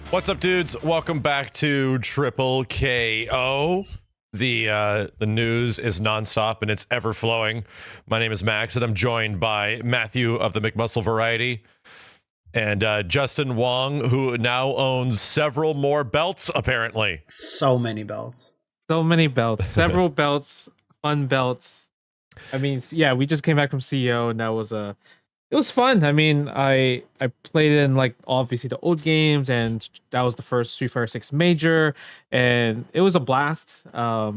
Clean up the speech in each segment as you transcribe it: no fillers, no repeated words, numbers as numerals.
What's up, dudes? Welcome back to TripleKO. The news is nonstop and it's ever flowing. My name is Max, and I'm joined by Matthew of the McMuscle variety, and Justin Wong, who now owns several more belts. Apparently, so many belts, several belts, fun belts. I mean, yeah, we just came back from CEO, and that was it was fun. I mean, I played in like obviously the old games, and that was the first Street Fighter 6 major, and it was a blast. I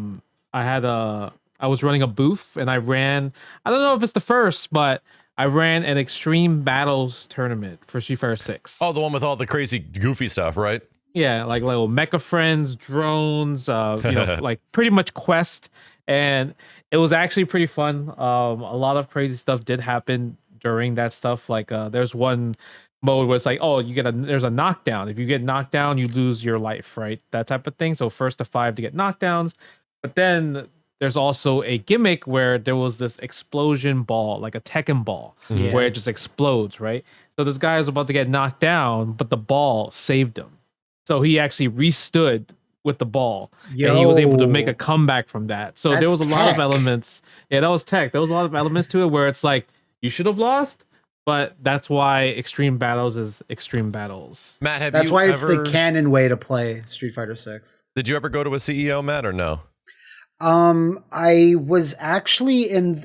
was running a booth, and I don't know if it's the first, but I ran an Extreme Battles tournament for Street Fighter 6. oh, the one with all the crazy, goofy stuff, right? Yeah, like little mecha friends, drones, like pretty much quest, and it was actually pretty fun. A lot of crazy stuff did happen during that stuff. Like there's one mode where it's like, oh, there's a knockdown. If you get knocked down, you lose your life, right? That type of thing. So first to 5 to get knockdowns. But then there's also a gimmick where there was this explosion ball, like a Tekken ball, where it just explodes, right? So this guy is about to get knocked down, but the ball saved him. So he actually restood with the ball, and he was able to make a comeback from that. So there was a lot of elements. Yeah, that was tech. There was a lot of elements to it where it's like, you should have lost, but that's why Extreme Battles is Extreme Battles. Matt, that's why it's the canon way to play Street Fighter 6. Did you ever go to a CEO, Matt, or no? I was in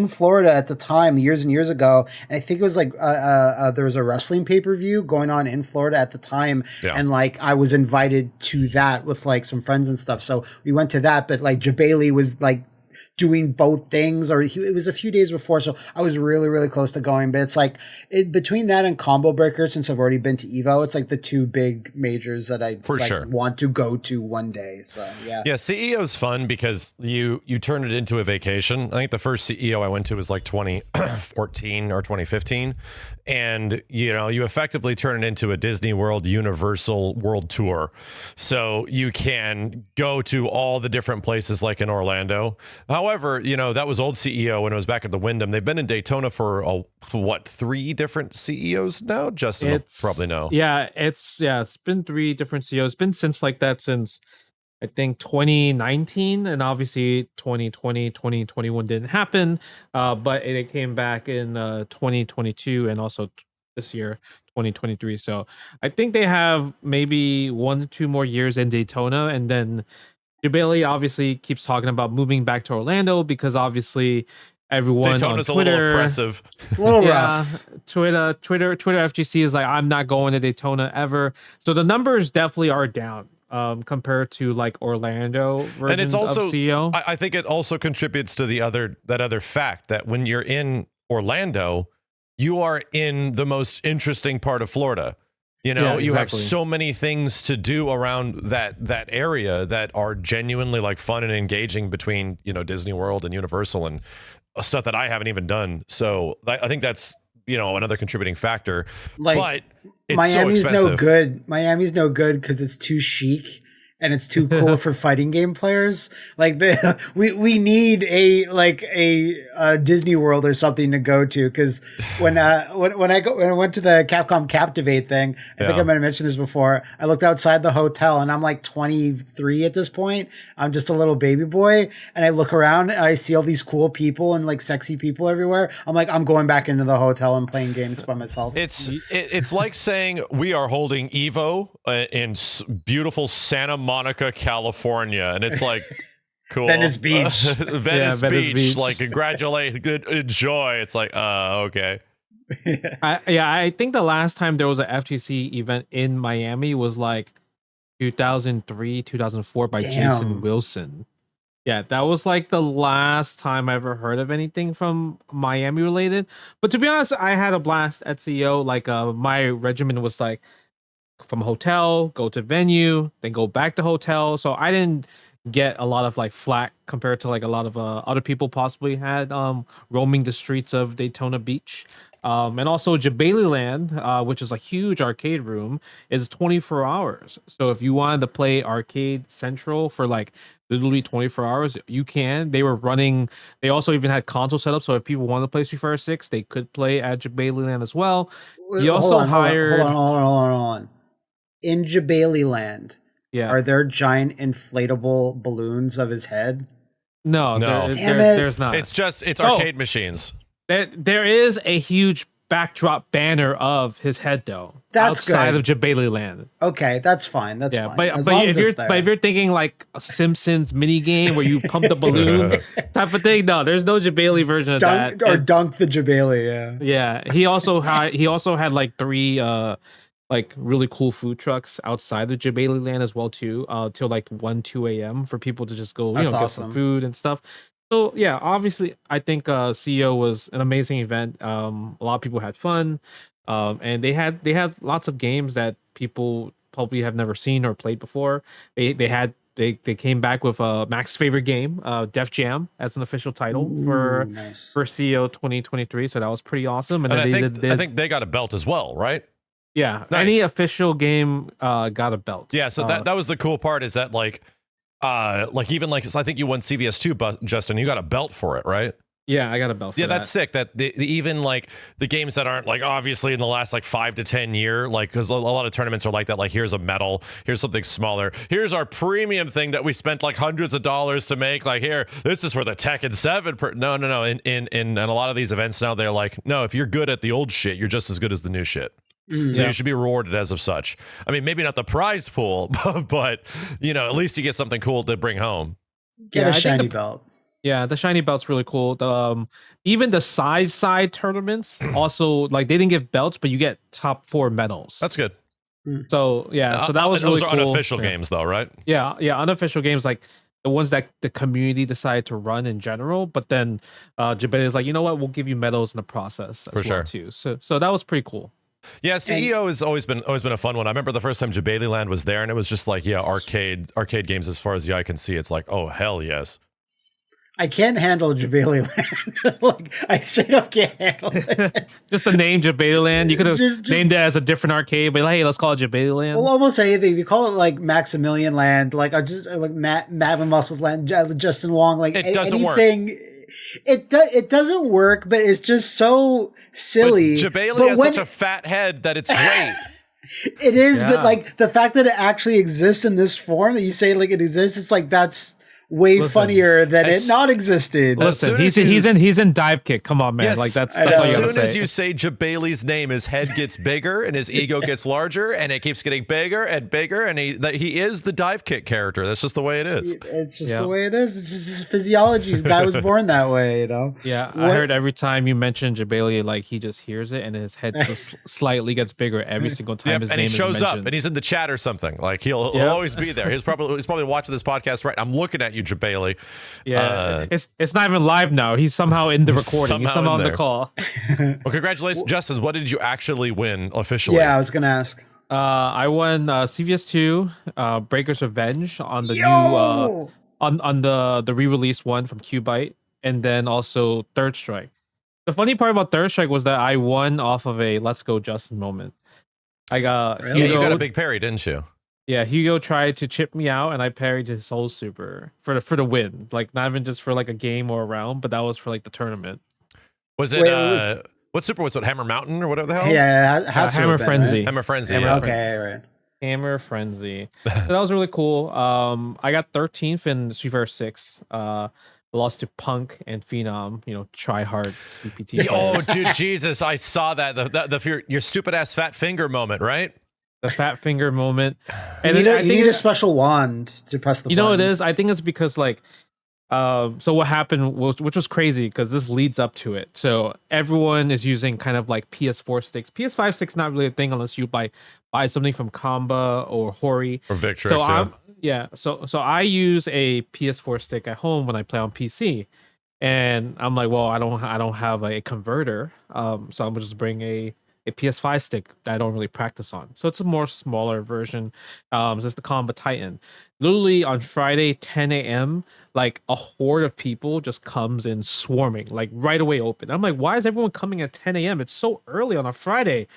Florida at the time, years and years ago, and I think it was like there was a wrestling pay-per-view going on in Florida at the time, and like I was invited to that with like some friends and stuff. So we went to that, but like Jabali was like doing both things, or it was a few days before, so I was really, really close to going. But it's like between that and Combo Breaker, since I've already been to Evo, it's like the two big majors that I want to go to one day. So yeah, CEO's fun because you turn it into a vacation. I think the first CEO I went to was like 2014 or 2015, and you effectively turn it into a Disney World Universal World Tour. So you can go to all the different places like in Orlando. However, that was old CEO when it was back at the Wyndham. They've been in Daytona for 3 different CEOs now? Justin will probably know. Yeah, it's been 3 different CEOs. It's been since I think 2019, and obviously 2020, 2021 didn't happen, but it came back in 2022 and also this year, 2023. So I think they have maybe 1 to 2 more years in Daytona, and then Jabali obviously keeps talking about moving back to Orlando because obviously everyone Daytona's on Twitter, a little oppressive. It's a little rough. Twitter FGC is like, I'm not going to Daytona ever. So the numbers definitely are down compared to like Orlando versions, and it's also of CEO. I think it also contributes to that other fact that when you're in Orlando, you are in the most interesting part of Florida. You have so many things to do around that area that are genuinely like fun and engaging between, Disney World and Universal and stuff that I haven't even done. So I think that's, another contributing factor. But it's Miami's so expensive. no good. Miami's no good because it's too chic and it's too cool for fighting game players. Like we need a Disney World or something to go to. Because when I went to the Capcom Captivate thing, I think I might have mentioned this before. I looked outside the hotel, and I'm like 23 at this point. I'm just a little baby boy, and I look around and I see all these cool people and like sexy people everywhere. I'm like, I'm going back into the hotel and playing games by myself. It's like saying we are holding Evo in beautiful Santa Monica, California, and it's like cool. Venice Beach. Venice Beach. Like, congratulate, good, enjoy. It's like, okay. I think the last time there was an FGC event in Miami was like 2003, 2004 by Jason Wilson. Yeah, that was like the last time I ever heard of anything from Miami related. But to be honest, I had a blast at CEO. Like my regimen was like from hotel, go to venue, then go back to hotel. So I didn't get a lot of like flack compared to like a lot of other people possibly had roaming the streets of Daytona Beach. And also Jabali Land, which is a huge arcade room, is 24 hours. So if you wanted to play Arcade Central for like literally 24 hours. You can. They were running. They also even had console setup, so if people wanted to play Street Fighter 6, they could play at Jabaliland as well. He also hired. Hold on. In Jabaliland, Yeah. are there giant inflatable balloons of his head? No. No. There's not. It's arcade machines. There is a huge backdrop banner of his head though. That's outside good. of Jabaliland. Okay, that's fine. That's fine. But if you're thinking like a Simpsons mini game where you pump the balloon type of thing, no, there's no Jabali version of that. Or dunk the Jabali, yeah. Yeah, he also had like 3 like really cool food trucks outside the Jabaliland as well too, till like 1-2 a.m. for people to just go get some food and stuff. So yeah, obviously I think CEO was an amazing event. A lot of people had fun, and they had lots of games that people probably have never seen or played before. They came back with Max's favorite game, Def Jam, as an official title for CEO 2023. So that was pretty awesome. And I think they got a belt as well, right? Yeah, nice. Any official game got a belt. Yeah, so that was the cool part, is that like even like I think you won CVS2, Justin. You got a belt for it, right? Yeah, I got a belt for that. Yeah, that's sick. That even like the games that aren't like obviously in the last like 5 to 10 year, like because a lot of tournaments are like that. Like here's a medal, here's something smaller, here's our premium thing that we spent like hundreds of dollars to make. Like here, this is for the Tekken 7. No. In a lot of these events now, they're like, no, if you're good at the old shit, you're just as good as the new shit. So you should be rewarded as of such. I mean, maybe not the prize pool, but at least you get something cool to bring home. Get a shiny belt. Yeah, the shiny belt's really cool. Even the side tournaments also, like, they didn't give belts, but you get top 4 medals. That's good. So yeah, so that was really cool. Those are unofficial games, though, right? Yeah, unofficial games, like the ones that the community decided to run in general. But then Jabali is like, you know what? We'll give you medals in the process as well too. So that was pretty cool. Yeah, CEO has always been a fun one. I remember the first time Jabaliland was there, and it was just like, arcade games as far as the eye can see. It's like, oh hell yes. I can't handle Jabaliland. Like, I straight up can't handle it. Just the name Jabaliland. You could have named it as a different arcade, but like, hey, let's call it Jabaliland. Well, almost anything. If you call it like Maximilian Land, like Matt McMuscles Land, Justin Wong, like it doesn't anything. Work. It doesn't work, but it's just so silly. But Jabali has such a fat head that it's great. It is, but like the fact that it actually exists in this form, that you say like it exists, it's like that's way funnier than it not existing. Listen, he's in dive kick. Come on, man. Yes, like that's all you gotta say. As soon as you say Jabali's name, his head gets bigger and his ego gets larger, and it keeps getting bigger and bigger, and he is the dive kick character. That's just the way it is. It's just the way it is. It's just his physiology. The guy was born that way, Yeah, I heard every time you mention Jabali, like he just hears it and his head just slightly gets bigger every single time his name is mentioned. And he shows up and he's in the chat or something. Like he'll always be there. He's probably watching this podcast right. I'm looking at you, Jabali. Yeah, it's not even live now. He's somehow in the recording. He's somehow on the call. Well, congratulations, Justin. What did you actually win officially? Yeah, I was gonna ask. I won CVS2, Breaker's Revenge on the new on the re-released one from Qbyte, and then also Third Strike. The funny part about Third Strike was that I won off of a "Let's Go Justin" moment. I got you got a big parry, didn't you? Yeah, Hugo tried to chip me out, and I parried his Soul Super for the win. Like, not even just for like a game or a round, but that was for like the tournament. Was it? What super was it? Hammer Mountain or whatever the hell? Yeah, Hammer Frenzy. Right? Hammer Frenzy. Okay, right. Hammer Frenzy. So that was really cool. I got 13th in Street Fighter 6. Lost to Punk and Phenom. Try hard CPT. Oh, dude, Jesus! I saw that the your stupid ass fat finger moment, right? The fat finger moment. And you need a special wand to press the buttons. What it is? I think it's because like so what happened which was crazy because this leads up to it. So everyone is using kind of like PS4 sticks. PS5 sticks not really a thing unless you buy something from Kombat or Hori or Victrix. So I use a PS4 stick at home when I play on PC. And I'm like, well, I don't have a converter. So I'm gonna just bring a PS5 stick that I don't really practice on. So it's a more smaller version. It's the Kombat Titan. Literally on Friday, 10 a.m., like a horde of people just comes in swarming, like right away open. I'm like, why is everyone coming at 10 a.m.? It's so early on a Friday.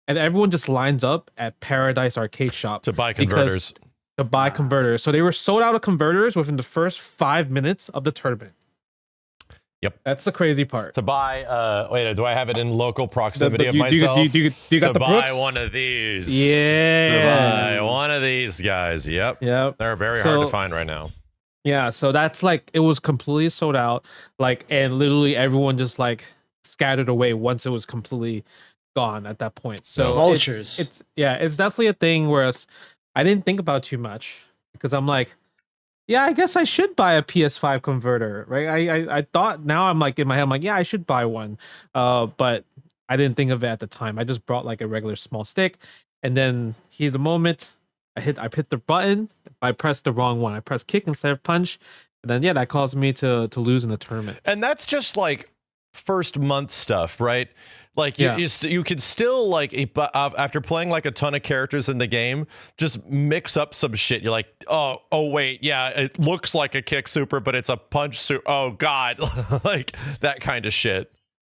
And everyone just lines up at Paradise Arcade Shop. To buy converters. to buy converters. So they were sold out of converters within the first 5 minutes of the tournament. Yep. That's the crazy part. To buy, wait, do I have it in local proximity of myself? Do you got to the buy Brooks? one of these. Yeah. To buy one of these guys. Yep. They're very hard to find right now. Yeah. So that's like, it was completely sold out. Like, and literally everyone just like scattered away once it was completely gone at that point. So vultures. It's definitely a thing where I didn't think about too much because I'm like, yeah, I guess I should buy a PS5 converter, right? I thought, now I'm like in my head, I'm like, yeah, I should buy one. But I didn't think of it at the time. I just brought like a regular small stick, and then heat of the moment, I hit the button, I pressed the wrong one. I pressed kick instead of punch, and then that caused me to lose in the tournament. And that's just like first month stuff, right? Like you could still like after playing like a ton of characters in the game, just mix up some shit. You're like, oh wait, yeah, it looks like a kick super, but it's a punch super. Oh god, like that kind of shit.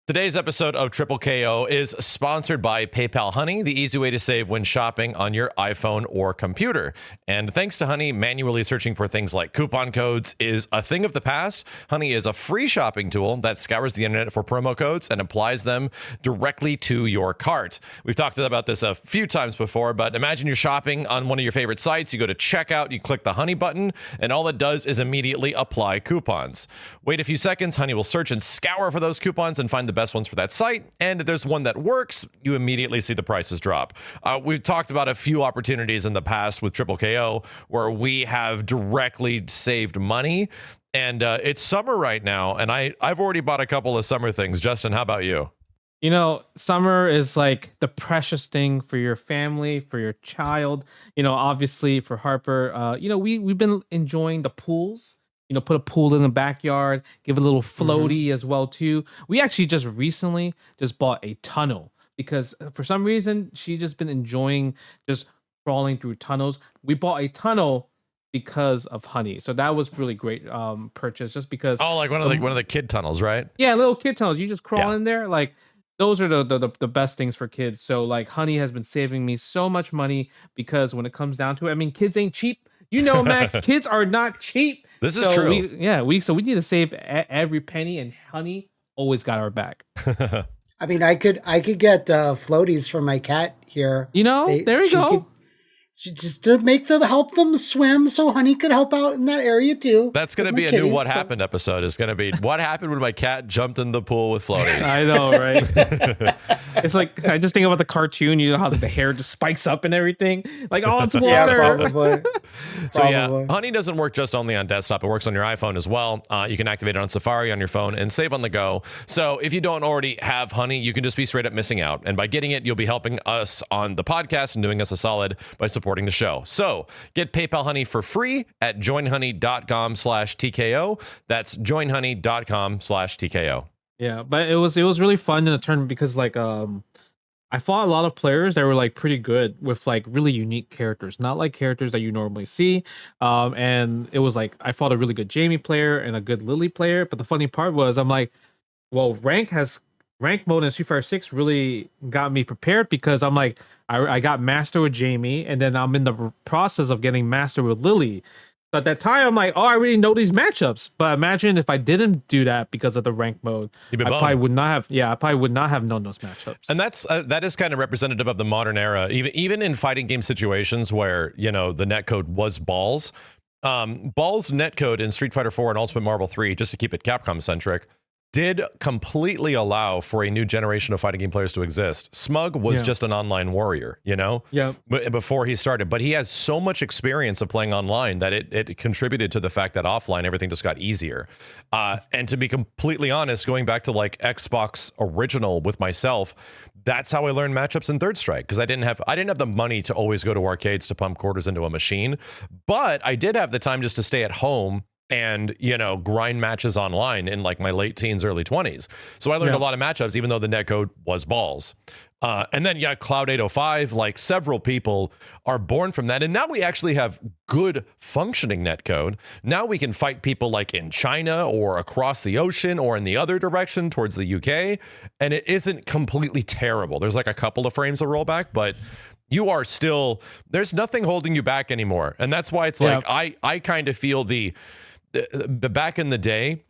Today's episode of TripleKO is sponsored by PayPal Honey, the easy way to save when shopping on your iPhone or computer. And thanks to Honey, manually searching for things like coupon codes is a thing of the past. Honey is a free shopping tool that scours the internet for promo codes and applies them directly to your cart. We've talked about this a few times before, but imagine you're shopping on one of your favorite sites. You go to checkout, you click the Honey button, and all it does is immediately apply coupons. Wait a few seconds, Honey will search and scour for those coupons and find the best ones for that site, and if there's one that works, you immediately see the prices drop. We've talked about a few opportunities in the past with TripleKO where we have directly saved money, and it's summer right now, and I've already bought a couple of summer things. Justin, how about you? You know, summer is like the precious thing for your family, for your child. You know, obviously for Harper, we've been enjoying the pools. You know, put a pool in the backyard, give it a little floaty as well too. We actually just recently bought a tunnel because for some reason she's just been enjoying just crawling through tunnels. We bought a tunnel because of Honey, so that was really great purchase. Just because like one of the kid tunnels, right? Yeah, little kid tunnels. You just crawl in there, like those are the best things for kids. So like Honey has been saving me so much money because when it comes down to it, I mean, kids ain't cheap. You know, Max, kids are not cheap. This is true. We need to save every penny, and Honey always got our back. I mean, I could get floaties for my cat here. You know, there you go. Just to help them swim, so Honey could help out in that area too. That's going to be a new What Happened episode. It's going to be what happened when my cat jumped in the pool with floaties. I know, right? It's like I just think about the cartoon. You know how the hair just spikes up and everything. Like, oh, it's water. Yeah, probably. So yeah, Honey doesn't work just only on desktop. It works on your iPhone as well. You can activate it on Safari on your phone and save on the go. So if you don't already have Honey, you can just be straight up missing out. And by getting it, you'll be helping us on the podcast and doing us a solid by supporting the show. So get PayPal Honey for free at joinhoney.com/TKO. That's joinhoney.com/TKO. Yeah, but it was really fun in the tournament because like I fought a lot of players that were like pretty good with like really unique characters, not like characters that you normally see. And it was like I fought a really good Jamie player and a good Lily player. But the funny part was I'm like, well, rank mode in Street Fighter 6 really got me prepared because I'm like, I got master with Jamie, and then I'm in the process of getting master with Lily. So at that time, I'm like, oh, I already know these matchups. But imagine if I didn't do that because of the rank mode, I probably would not have. Yeah, I probably would not have known those matchups. And that is kind of representative of the modern era. Even in fighting game situations where the netcode was balls. Balls netcode in Street Fighter 4 and Ultimate Marvel 3, just to keep it Capcom centric, did completely allow for a new generation of fighting game players to exist. Smug was just an online warrior, before he started. But he has so much experience of playing online that it contributed to the fact that offline everything just got easier. And to be completely honest, going back to like Xbox original with myself, that's how I learned matchups in Third Strike, because I didn't have the money to always go to arcades to pump quarters into a machine, but I did have the time just to stay at home and grind matches online in like my late teens, early 20s. So I learned a lot of matchups, even though the netcode was balls. And then Cloud 805, like several people are born from that, and now we actually have good functioning netcode. Now we can fight people like in China or across the ocean or in the other direction towards the UK, and it isn't completely terrible. There's like a couple of frames of rollback, but you are still, there's nothing holding you back anymore. And that's why it's like, I kind of feel the back in the day,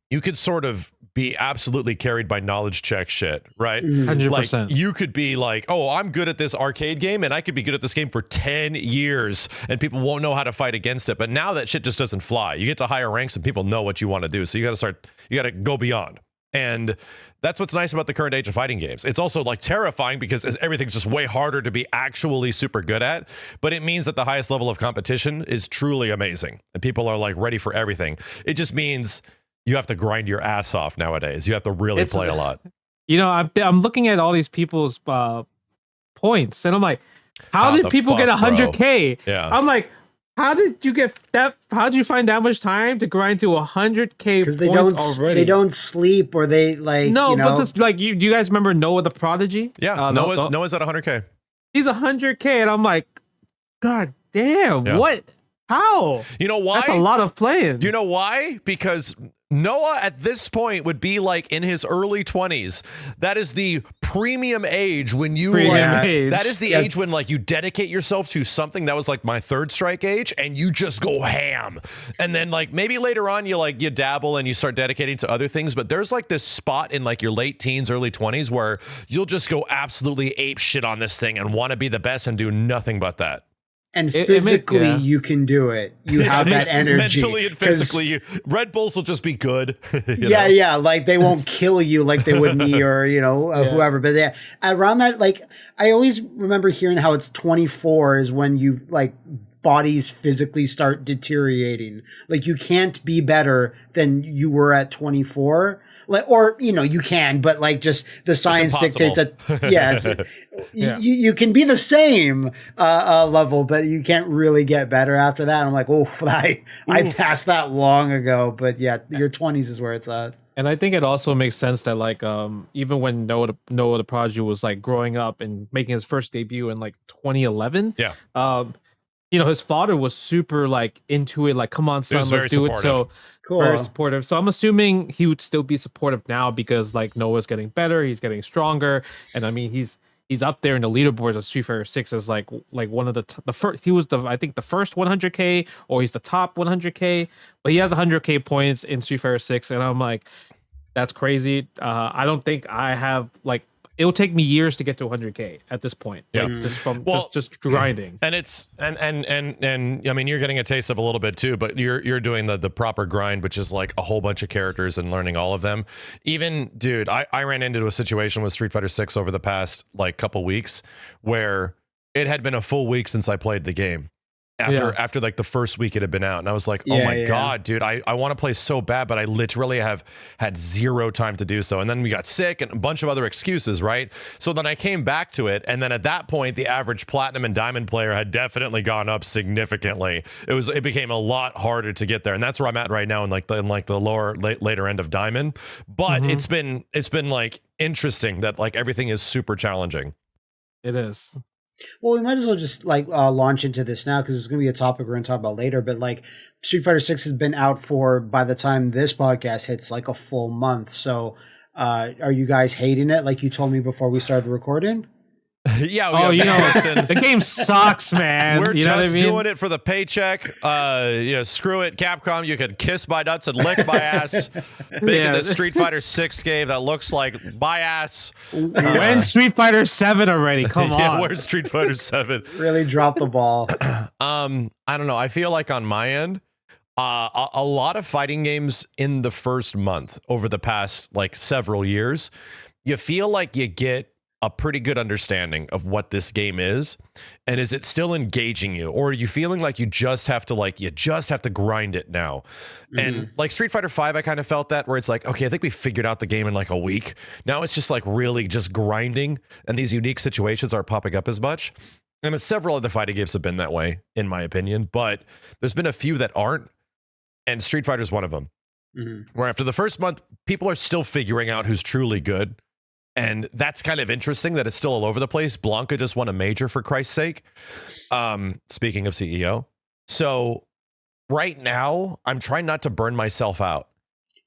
you could sort of be absolutely carried by knowledge check shit, right? 100%. Like, you could be like, oh, I'm good at this arcade game and I could be good at this game for 10 years and people won't know how to fight against it. But now that shit just doesn't fly. You get to higher ranks and people know what you want to do. So you got to go beyond. And that's what's nice about the current age of fighting games. It's also like terrifying because everything's just way harder to be actually super good at, but it means that the highest level of competition is truly amazing and people are like ready for everything. It just means you have to grind your ass off nowadays. You have to really play a lot. You know, I'm looking at all these people's points and I'm like, how did people get 100K? Yeah. I'm like, how did you get that? How did you find that much time to grind to 100K points already? They don't sleep or they like. No, you know, but this, like, do you guys remember Noah the Prodigy? Yeah, Noah's at 100K. He's 100K, and I'm like, God damn, what? How? You know why? That's a lot of playing. You know why? Because Noah at this point would be like in his early 20s. That is the premium age when you that is the age when like you dedicate yourself to something. That was like my third strike age and you just go ham. And then like maybe later on you dabble and you start dedicating to other things, but there's like this spot in like your late teens, early 20s where you'll just go absolutely ape shit on this thing and want to be the best and do nothing but that. And physically, you can do it. You have that energy. Mentally and physically, Red Bulls will just be good. Yeah. Like they won't kill you like they would me or whoever. But yeah, around that, like I always remember hearing how it's 24 is when you like bodies physically start deteriorating. Like you can't be better than you were at 24. Like, or, you can, but like just the science dictates that, you can be the same, level, but you can't really get better after that. I'm like, I passed that long ago, but yeah, your 20s is where it's at. And I think it also makes sense that like, even when Noah the Prodigy was like growing up and making his first debut in like 2011. His father was super like into it, like, come on, son, let's do it. So cool. Very supportive. So I'm assuming he would still be supportive now because like Noah's getting better, he's getting stronger, and I mean he's up there in the leaderboards of Street Fighter 6 as like one of the first. He was I think the first 100K, or he's the top 100K, but he has 100K points in Street Fighter 6, and I'm like, that's crazy. I don't think I have like. It will take me years to get to 100K at this point. Yeah. Like, just grinding. And it's and I mean you're getting a taste of a little bit too, but you're doing the proper grind, which is like a whole bunch of characters and learning all of them. Even dude, I ran into a situation with Street Fighter 6 over the past like couple weeks where it had been a full week since I played the game. After like the first week it had been out, and I was like, oh my god, dude, I want to play so bad, but I literally have had zero time to do so. And then we got sick and a bunch of other excuses, right? So then I came back to it, and then at that point the average platinum and diamond player had definitely gone up significantly. It became a lot harder to get there, and that's where I'm at right now in the lower later end of diamond. But it's been like interesting that like everything is super challenging. It is. Well, we might as well just like launch into this now because it's going to be a topic we're going to talk about later. But like Street Fighter 6 has been out for, by the time this podcast hits, like a full month. So are you guys hating it like you told me before we started recording? The game sucks, man. We're just doing it for the paycheck. Screw it, Capcom. You could kiss my nuts and lick my ass. Making the Street Fighter 6 game that looks like my ass. When's Street Fighter 7 already? Come on. Where's Street Fighter 7? Really dropped the ball. I don't know. I feel like on my end, a lot of fighting games in the first month over the past like several years, you feel like you get a pretty good understanding of what this game is, and is it still engaging you, or are you feeling like you just have to grind it now? And like Street Fighter 5, I kind of felt that, where it's like, okay, I think we figured out the game in like a week. Now it's just like really just grinding, and these unique situations aren't popping up as much. And several other fighting games have been that way, in my opinion, but there's been a few that aren't, and Street Fighter is one of them. Where after the first month, people are still figuring out who's truly good. And that's kind of interesting that it's still all over the place. Blanca just won a major, for Christ's sake. Speaking of CEO. So right now, I'm trying not to burn myself out.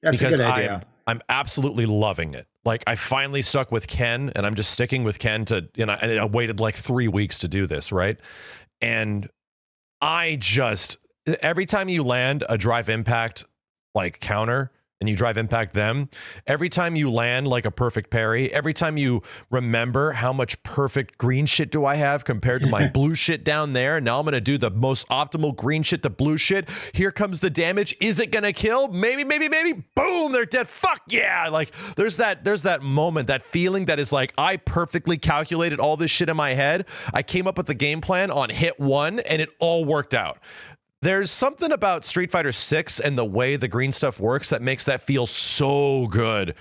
That's a good idea. I'm absolutely loving it. Like, I finally stuck with Ken, and I'm just sticking with Ken and I waited like 3 weeks to do this, right? And every time you land a drive impact like counter and you drive impact them, every time you land like a perfect parry, every time you remember how much perfect green shit do I have compared to my blue shit down there, and now I'm going to do the most optimal green shit to blue shit. Here comes the damage. Is it going to kill? Maybe. Boom, they're dead. Fuck yeah. Like, there's that moment, that feeling that is like, I perfectly calculated all this shit in my head. I came up with the game plan on hit 1 and it all worked out. There's something about Street Fighter 6 and the way the green stuff works that makes that feel so good.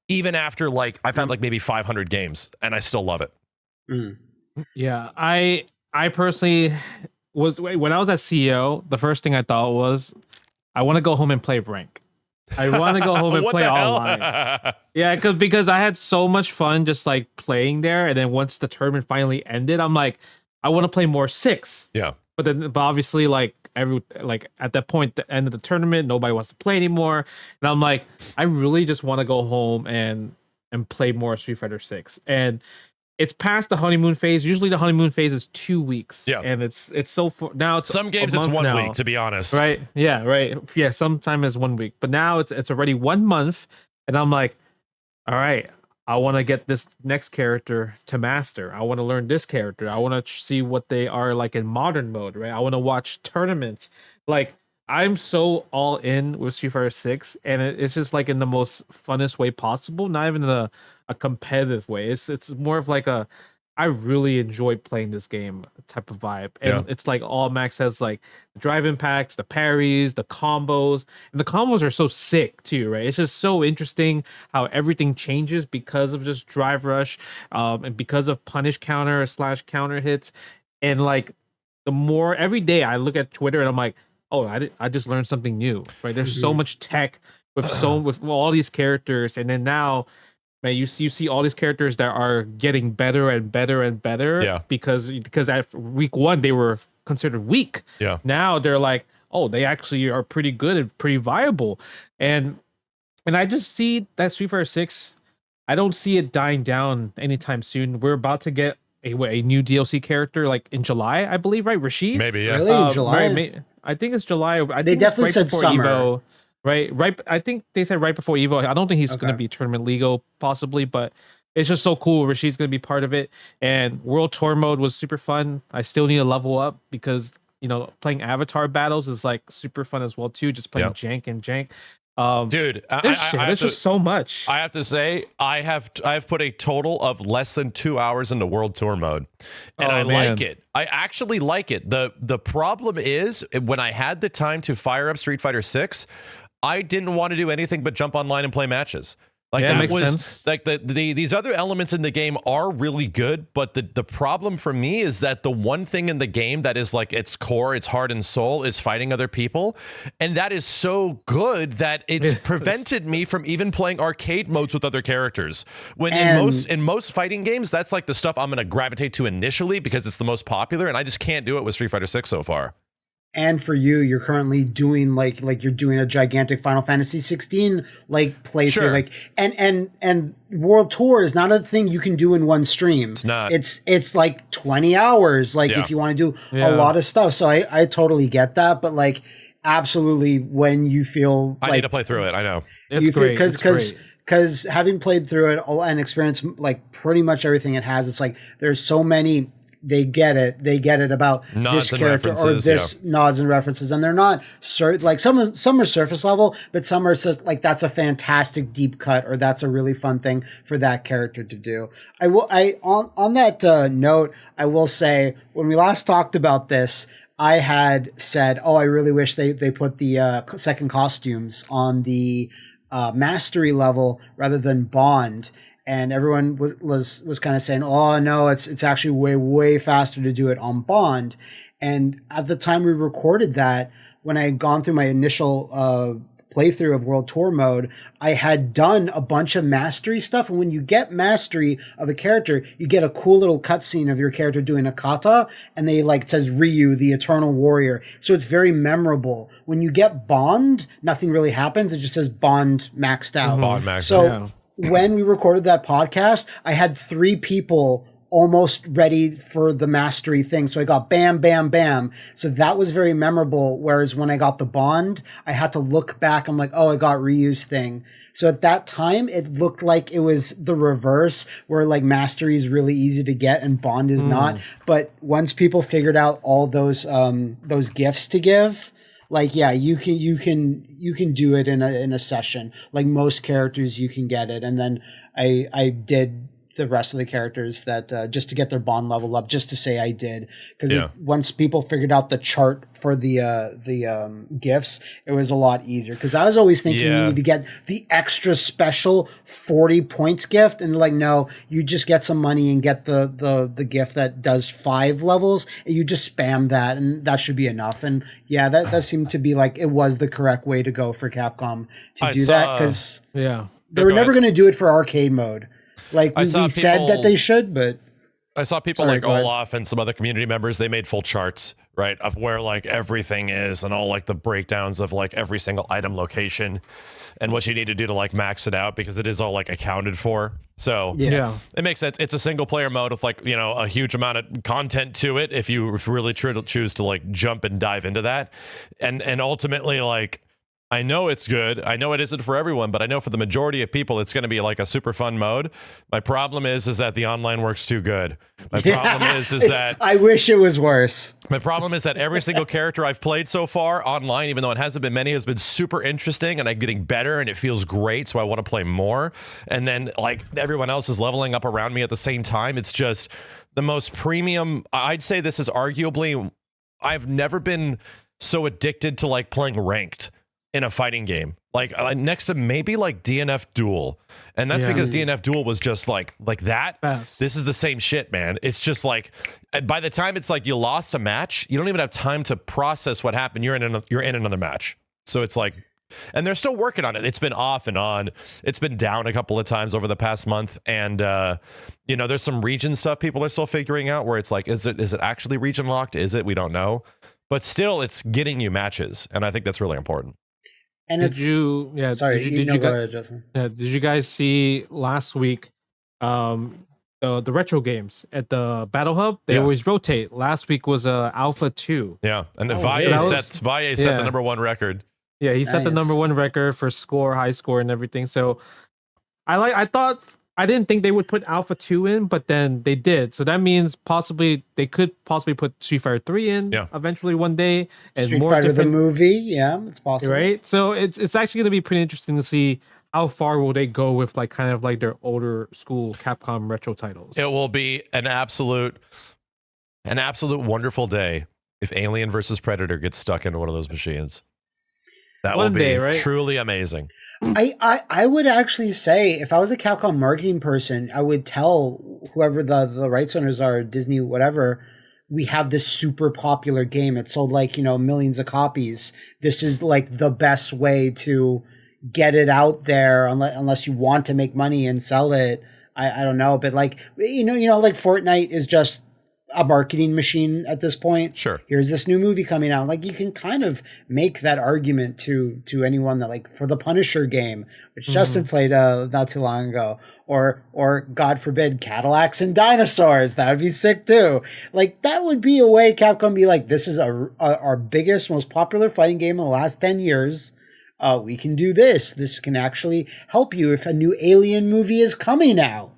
Even after, like, I've had like maybe 500 games and I still love it. Yeah, I personally when I was at CEO, the first thing I thought was, I want to go home and play rank. I want to go home and play online. Yeah, because I had so much fun just like playing there, and then once the tournament finally ended, I'm like, I want to play more 6. Yeah. But obviously, like at that point, the end of the tournament, nobody wants to play anymore, and I'm like, I really just want to go home and play more Street Fighter 6. And it's past the honeymoon phase. Usually, the honeymoon phase is 2 weeks. Yeah, and it's now it's some games it's 1 now. week, to be honest. Right? Yeah, right. Yeah, sometime is 1 week, but now it's already 1 month, and I'm like, all right, I want to get this next character to master. I want to learn this character. I want to see what they are like in modern mode, right? I want to watch tournaments. Like, I'm so all in with Street Fighter 6, and it's just like in the most funnest way possible. Not even a competitive way. It's more of like I really enjoy playing this game type of vibe. And it's like all Max has, like the drive impacts, the parries, the combos. And the combos are so sick too, right? It's just so interesting how everything changes because of just drive rush, and because of punish counter / counter hits. And like, the more every day I look at Twitter and I'm like, oh, I just learned something new, right? There's so much tech with all these characters. And then now, man, you see all these characters that are getting better and better and better. Yeah. Because at week 1 they were considered weak. Yeah. Now they're like, oh, they actually are pretty good and pretty viable. And I just see that Street Fighter 6, I don't see it dying down anytime soon. We're about to get a new DLC character like in July, I believe, right? Rashid? Maybe, yeah. Really? In July? Right, I think it's July. They definitely said summer. Evo. Right. I think they said right before Evo. I don't think he's going to be tournament legal, possibly, but it's just so cool. Rashid's going to be part of it. And World Tour mode was super fun. I still need to level up because, playing avatar battles is like super fun as well too. Just playing jank. Dude, there's just so much. I have to say, I've put a total of less than 2 hours into World Tour mode, and I like it. I actually like it. The problem is, when I had the time to fire up Street Fighter 6, I didn't want to do anything but jump online and play matches. Like, that makes was sense. Like these other elements in the game are really good, but the problem for me is that the one thing in the game that is like its core, its heart and soul, is fighting other people, and that is so good that it's prevented me from even playing arcade modes with other characters. When in most fighting games, that's like the stuff I'm going to gravitate to initially because it's the most popular, and I just can't do it with Street Fighter 6 so far. And for you're currently doing like you're doing a gigantic Final Fantasy 16 like playthrough, sure. and World Tour is not a thing you can do in one stream. It's not. It's like 20 hours, if you want to do a lot of stuff. So I totally get that, but like, absolutely, when you feel I need to play through it. I know it's great because having played through it and experienced like pretty much everything it has, it's like there's so many. They get it about nods this character or this nods and references, and they're not like some are surface level, but some are just like, that's a fantastic deep cut, or that's a really fun thing for that character to do. On that note, I will say, when we last talked about this, I had said, oh, I really wish they put the second costumes on the mastery level rather than Bond. And everyone was kind of saying, oh no, it's actually way faster to do it on Bond. And at the time we recorded that, when I had gone through my initial playthrough of World Tour mode, I had done a bunch of mastery stuff. And when you get mastery of a character, you get a cool little cutscene of your character doing a kata, and they like, it says Ryu, the Eternal Warrior. So it's very memorable. When you get Bond, nothing really happens. It just says Bond maxed out. Bond maxed so out. when we recorded that podcast, I had 3 people almost ready for the mastery thing. So I got bam, bam, bam. So that was very memorable. Whereas when I got the Bond, I had to look back. I'm like, oh, I got Ryu's thing. So at that time, it looked like it was the reverse, where like mastery is really easy to get and Bond is not. But once people figured out all those gifts to give, like, yeah, you can do it in a session. Like most characters, you can get it. And then I did the rest of the characters that just to get their Bond level up, just to say I did, because once people figured out the chart for the gifts, it was a lot easier. Because I was always thinking you need to get the extra special 40 points gift, and like, no, you just get some money and get the gift that does 5 levels, and you just spam that, and that should be enough. And yeah, that seemed to be like it was the correct way to go for Capcom to do that, because they were never going to do it for arcade mode. Like we said that they should, but I saw people like Olaf and some other community members, they made full charts, right, of where like everything is and all like the breakdowns of like every single item location and what you need to do to like max it out, because it is all like accounted for. So it makes sense. It's a single player mode with like, you know, a huge amount of content to it if you really choose to like jump and dive into that. And ultimately, like, I know it's good. I know it isn't for everyone, but I know for the majority of people, it's going to be like a super fun mode. My problem is that the online works too good. My problem is that I wish it was worse. My problem is that every single character I've played so far online, even though it hasn't been many, has been super interesting, and I'm getting better and it feels great. So I want to play more. And then like everyone else is leveling up around me at the same time. It's just the most premium. I'd say this is arguably, I've never been so addicted to like playing ranked in a fighting game, like next to maybe like DNF Duel, and that's because DNF Duel was just like that. This is the same shit, man. It's just like by the time it's like you lost a match, you don't even have time to process what happened. You're in another match, so it's like, and they're still working on it. It's been off and on. It's been down a couple of times over the past month, and you know, there's some region stuff people are still figuring out where it's like, is it actually region locked? Is it? We don't know, but still, it's getting you matches, and I think that's really important. And did you guys see last week the retro games at the Battle Hub? They always rotate. Last week was Alpha 2. Yeah, and Valle set the number 1 record. Yeah, he set the number 1 record for score, high score, and everything. So I didn't think they would put Alpha 2 in, but then they did. So that means they could possibly put Street Fighter 3 in eventually one day. And Street Fighter the movie, it's possible. Right? So it's actually going to be pretty interesting to see how far will they go with like kind of like their older school Capcom retro titles. It will be an absolute wonderful day if Alien versus Predator gets stuck into one of those machines. That will be truly amazing. I would actually say, if I was a Capcom marketing person, I would tell whoever the rights owners are, Disney, whatever, we have this super popular game. It sold like, millions of copies. This is like the best way to get it out there, unless you want to make money and sell it. I don't know, but like, like Fortnite is just a marketing machine at this point. Sure. Here's this new movie coming out. Like, you can kind of make that argument to anyone that, like, for the Punisher game, which Justin played not too long ago, or God forbid, Cadillacs and dinosaurs. That would be sick too. Like, that would be a way Capcom be like, this is our biggest, most popular fighting game in the last 10 years. We can do this. This can actually help you if a new Alien movie is coming out.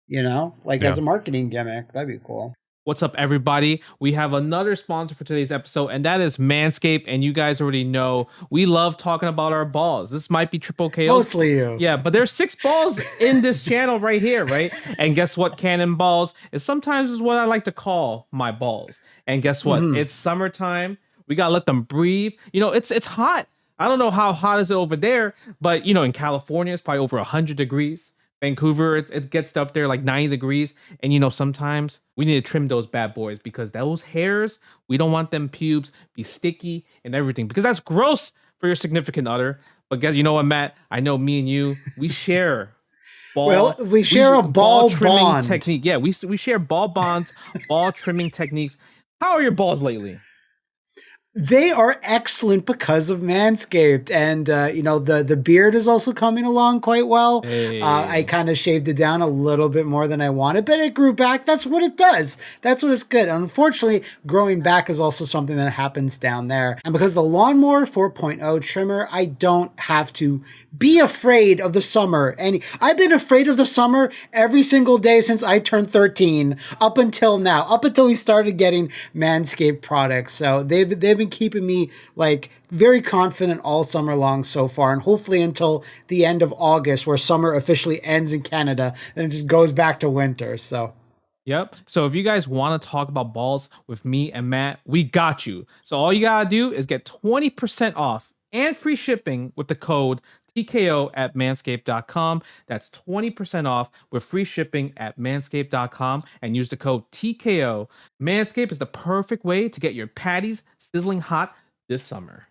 As a marketing gimmick. That'd be cool. What's up, everybody? We have another sponsor for today's episode, and that is Manscaped. And you guys already know we love talking about our balls. This might be TripleKO. Mostly you. Yeah, but there's 6 balls in this channel right here, right? And guess what? Cannon balls is sometimes what I like to call my balls. And guess what? It's summertime. We gotta let them breathe. It's hot. I don't know how hot is it over there, but in California, it's probably over 100 degrees. Vancouver, it gets up there like 90 degrees. And sometimes we need to trim those bad boys, because those hairs, we don't want them pubes be sticky and everything, because that's gross for your significant other. But guess you know what, Matt? I know me and you, we share ball. Well, we share a ball trimming bond technique. Yeah, we share ball bonds, ball trimming techniques. How are your balls lately? They are excellent because of Manscaped, and the beard is also coming along quite well. Hey. I kind of shaved it down a little bit more than I wanted, but it grew back. That's what it does. That's what it's good. Unfortunately, growing back is also something that happens down there. And because the Lawnmower 4.0 trimmer, I don't have to be afraid of the summer. And I've been afraid of the summer every single day since I turned 13 up until now, up until we started getting Manscaped products. So they've been keeping me like very confident all summer long so far, and hopefully until the end of August, where summer officially ends in Canada, then it just goes back to winter. So yep. So if you guys want to talk about balls with me and Matt, we got you. So all you gotta do is get 20% off and free shipping with the code TKO at manscaped.com. That's 20% off with free shipping at manscaped.com, and use the code TKO. Manscaped is the perfect way to get your patties sizzling hot this summer.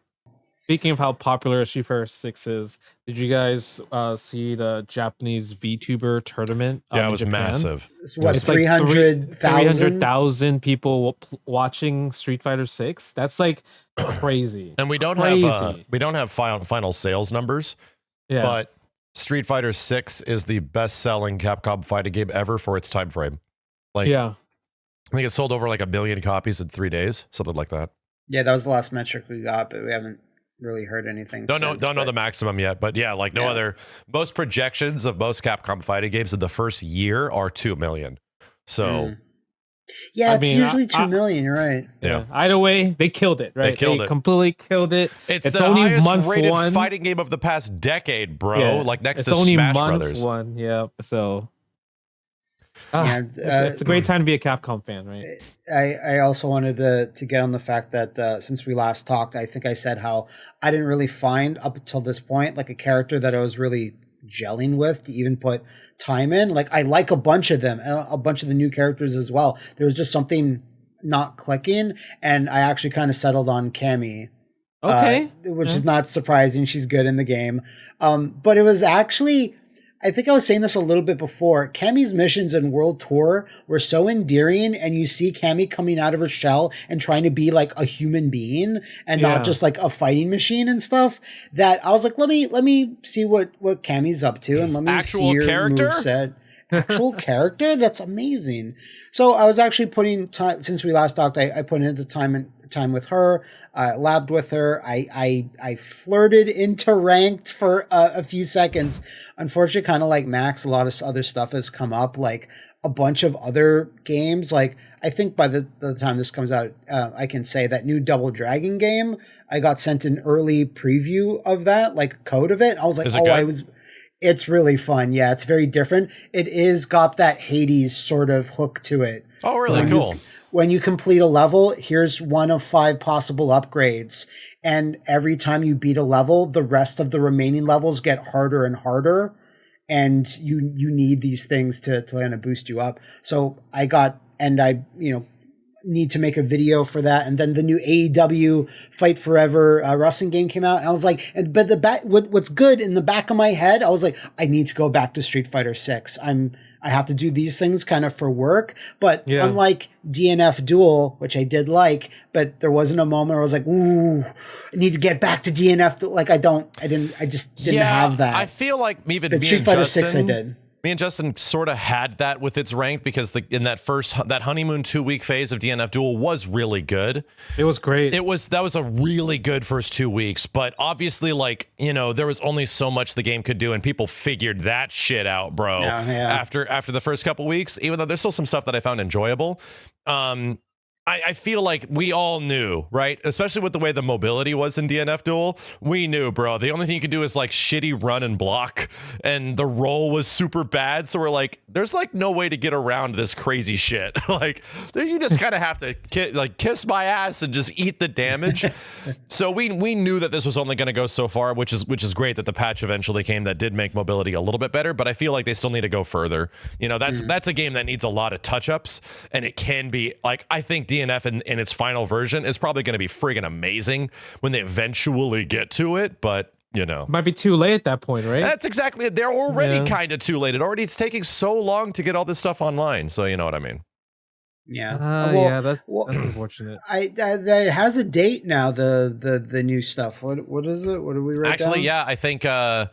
Speaking of how popular Street Fighter 6 is, did you guys see the Japanese VTuber tournament? Yeah, it was in Japan? massive. it's what, It's like 300,000? 300,000 people watching Street Fighter 6. That's like crazy. And we don't have final sales numbers. Yeah. But Street Fighter 6 is the best-selling Capcom fighting game ever for its time frame. Like, yeah. I think it sold over like 1 million copies in 3 days, something like that. Yeah, that was the last metric we got, but we haven't really heard anything. Don't know the maximum yet, but yeah, like no other. Most projections of most Capcom fighting games in the first year are 2 million. So. Yeah, it's usually 2 million. You're right. Yeah. Either way, they killed it, right? They completely killed it. It's the only only highest rated one fighting game of the past decade, bro. Yeah. Like next It's to only Smash month Brothers. one. Yeah. So Yeah, it's a great time to be a Capcom fan, right? I also wanted to get on the fact that since we last talked, I think I said how I didn't really find up until this point like a character that I was really gelling with to even put time in. Like I like a bunch of them, a bunch of the new characters as well. There was just something not clicking, and I actually kind of settled on Cammy. Okay. Which is not surprising. She's good in the game. But it was actually, I think I was saying this a little bit before, Cammy's missions in World Tour were so endearing, and you see Cammy coming out of her shell and trying to be like a human being and not just like a fighting machine and stuff, that I was like, let me see what Cammy's up to, and let me see her moveset. Actual character? That's amazing. So I was actually putting time, since we last talked, I put into time with her, labbed with her. I flirted into ranked for a few seconds. Unfortunately, kind of like Max, a lot of other stuff has come up, like a bunch of other games. Like I think by the time this comes out, I can say that new Double Dragon game, I got sent an early preview of that, like code of it. I was like, it's really fun. Yeah, it's very different. It is got that Hades sort of hook to it. Oh, really? Cool. When you complete a level, here's one of 5 possible upgrades. And every time you beat a level, the rest of the remaining levels get harder and harder. And you need these things to kind of boost you up. So I need to make a video for that. And then the new AEW Fight Forever wrestling game came out, and I was like, what's good in the back of my head, I was like, I need to go back to Street Fighter 6. I have to do these things kind of for work, but unlike DNF Duel, which I did like, but there wasn't a moment where I was like, ooh, I need to get back to DNF. Like I just didn't have that. I feel like even but Street Fighter 6 I did. Me and Justin sort of had that with its rank, because in that honeymoon 2-week phase of DNF Duel was really good. It was great. That was a really good first 2 weeks, but obviously, like, there was only so much the game could do, and people figured that shit out, bro. After the first couple weeks, even though there's still some stuff that I found enjoyable. I feel like we all knew, right? Especially with the way the mobility was in DNF Duel. We knew, bro. The only thing you could do is like shitty run and block, and the roll was super bad. So we're like, there's like no way to get around this crazy shit. Like, you just kind of have to kiss my ass and just eat the damage. So we knew that this was only going to go so far, which is great that the patch eventually came that did make mobility a little bit better. But I feel like they still need to go further. That's a game that needs a lot of touch-ups, and it can be like, I think DNF in its final version is probably going to be friggin' amazing when they eventually get to it, but you know. Might be too late at that point, right? That's exactly it. They're already kind of too late. It's taking so long to get all this stuff online. So you know what I mean. Yeah. Yeah, that's unfortunate. It has a date now. The new stuff. What is it? What did we write down? Yeah, I think I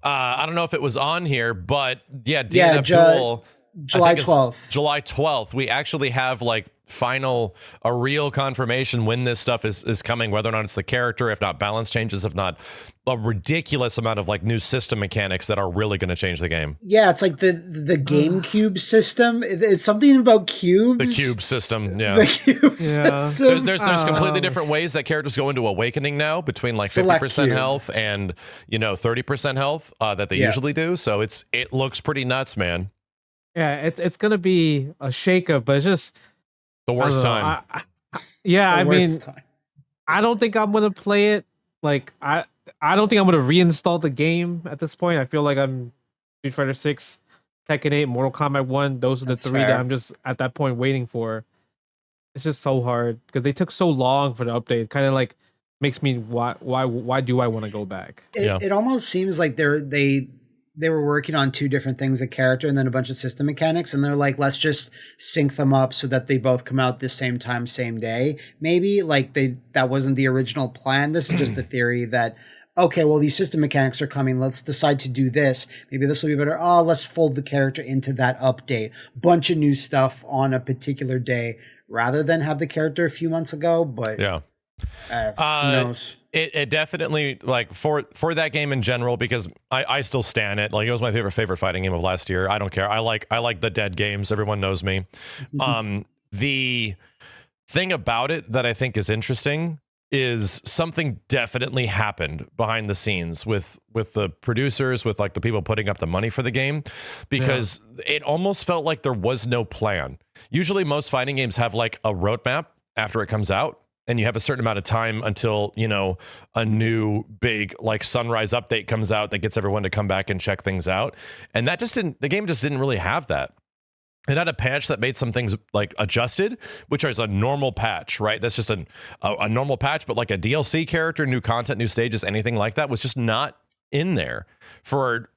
don't know if it was on here, but DNF Duel, July 12th. July 12th. We actually have like a real confirmation when this stuff is coming, whether or not it's the character, if not balance changes, if not a ridiculous amount of like new system mechanics that are really going to change the game. Yeah, it's like the GameCube system. It's something about cubes. The cube system, yeah. The cube system. There's completely different ways that characters go into Awakening now, between like 50% health and 30% health that they usually do. So it looks pretty nuts, man. Yeah, it's gonna be a shakeup, but it's just the worst time. I mean, I don't think I'm gonna play it. Like I don't think I'm gonna reinstall the game at this point. I feel like I'm Street Fighter 6, Tekken 8, Mortal Kombat 1. Those are the three that I'm just at that point waiting for. It's just so hard because they took so long for the update. Kind of like makes me why do I want to go back? It almost seems like they were working on two different things, a character and then a bunch of system mechanics. And they're like, let's just sync them up so that they both come out the same time, same day. Maybe like that wasn't the original plan. This is just a theory that, okay, well, these system mechanics are coming. Let's decide to do this. Maybe this will be better. Oh, let's fold the character into that update. Bunch of new stuff on a particular day rather than have the character a few months ago. But who knows? It definitely, like, for that game in general, because I still stan it. Like, it was my favorite fighting game of last year. I don't care. I like the dead games. Everyone knows me. The thing about it that I think is interesting is something definitely happened behind the scenes with the producers, with like the people putting up the money for the game, because it almost felt like there was no plan. Usually most fighting games have like a roadmap after it comes out, and you have a certain amount of time until, a new big like Sunrise update comes out that gets everyone to come back and check things out. And the game just didn't really have that. It had a patch that made some things like adjusted, which is a normal patch, right? That's just a normal patch, but like a DLC character, new content, new stages, anything like that was just not in there for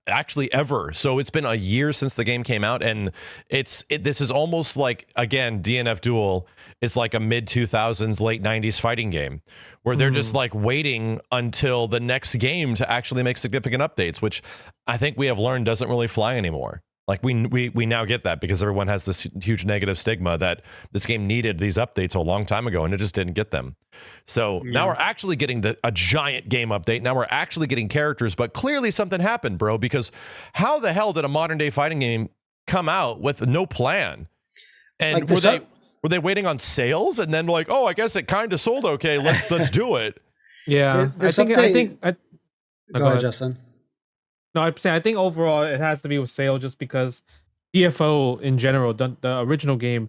actually ever. So it's been a year since the game came out, and this is almost like, again, DNF Duel is like a mid 2000s, late 90s fighting game where they're just like waiting until the next game to actually make significant updates, which I think we have learned doesn't really fly anymore. Like we now get that because everyone has this huge negative stigma that this game needed these updates a long time ago and it just didn't get them. So now we're actually getting a giant game update. Now we're actually getting characters, but clearly something happened, bro, because how the hell did a modern day fighting game come out with no plan? And like were they waiting on sales and then like, oh, I guess it kind of sold okay. Let's do it. Yeah. I think go ahead, Justin. No, I'm saying I think overall it has to be with sale, just because DFO in general, the original game,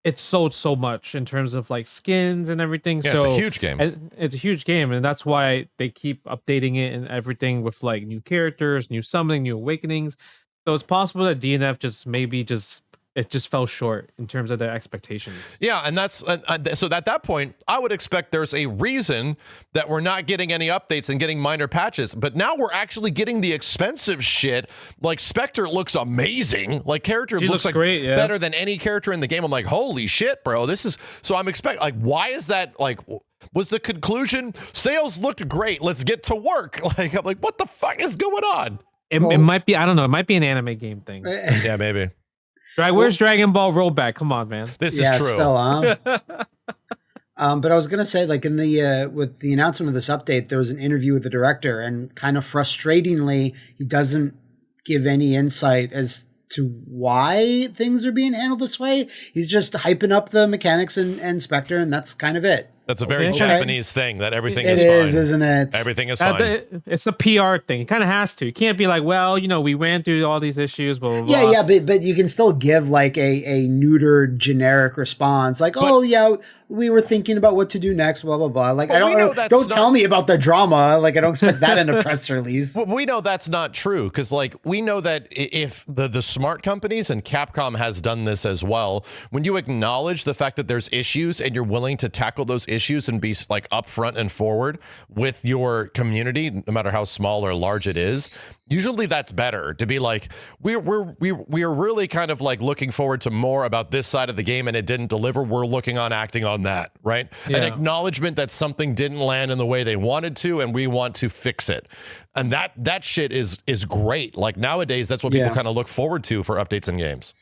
it sold so much in terms of like skins and everything. Yeah, so it's a huge game. It's a huge game, and that's why they keep updating it and everything with like new characters, new summoning, new awakenings. So it's possible that DNF just fell short in terms of their expectations. Yeah, and that's so at that point, I would expect there's a reason that we're not getting any updates and getting minor patches. But now we're actually getting the expensive shit. Like Spectre looks amazing. Like character looks like great, better than any character in the game. I'm like, holy shit, bro! This is so. I'm expecting like, why is that? Like, was the conclusion sales looked great? Let's get to work. Like, I'm like, what the fuck is going on? It might be, I don't know. It might be an anime game thing. Yeah, maybe. Where's Dragon Ball Rollback? Come on, man. This is true. Still, but I was gonna say, like in the with the announcement of this update, there was an interview with the director, and kind of frustratingly, he doesn't give any insight as to why things are being handled this way. He's just hyping up the mechanics and Spectre, and that's kind of it. That's a very Japanese thing, that everything is fine. It is, isn't it? Everything is fine. It's a PR thing. It kind of has to. You can't be like, well, we ran through all these issues, blah, blah, blah. Yeah, but you can still give like a neutered, generic response. Like, we were thinking about what to do next, blah, blah, blah. Like, don't tell me about the drama. Like, I don't expect that in a press release. Well, we know that's not true, because like we know that if the smart companies, and Capcom has done this as well, when you acknowledge the fact that there's issues and you're willing to tackle those issues issues and be like upfront and forward with your community, no matter how small or large it is, usually that's better to be like, we're really kind of like looking forward to more about this side of the game and it didn't deliver. We're acting on that, right? An acknowledgement that something didn't land in the way they wanted to, and we want to fix it. And that shit is great. Like nowadays, that's what people kind of look forward to for updates in games.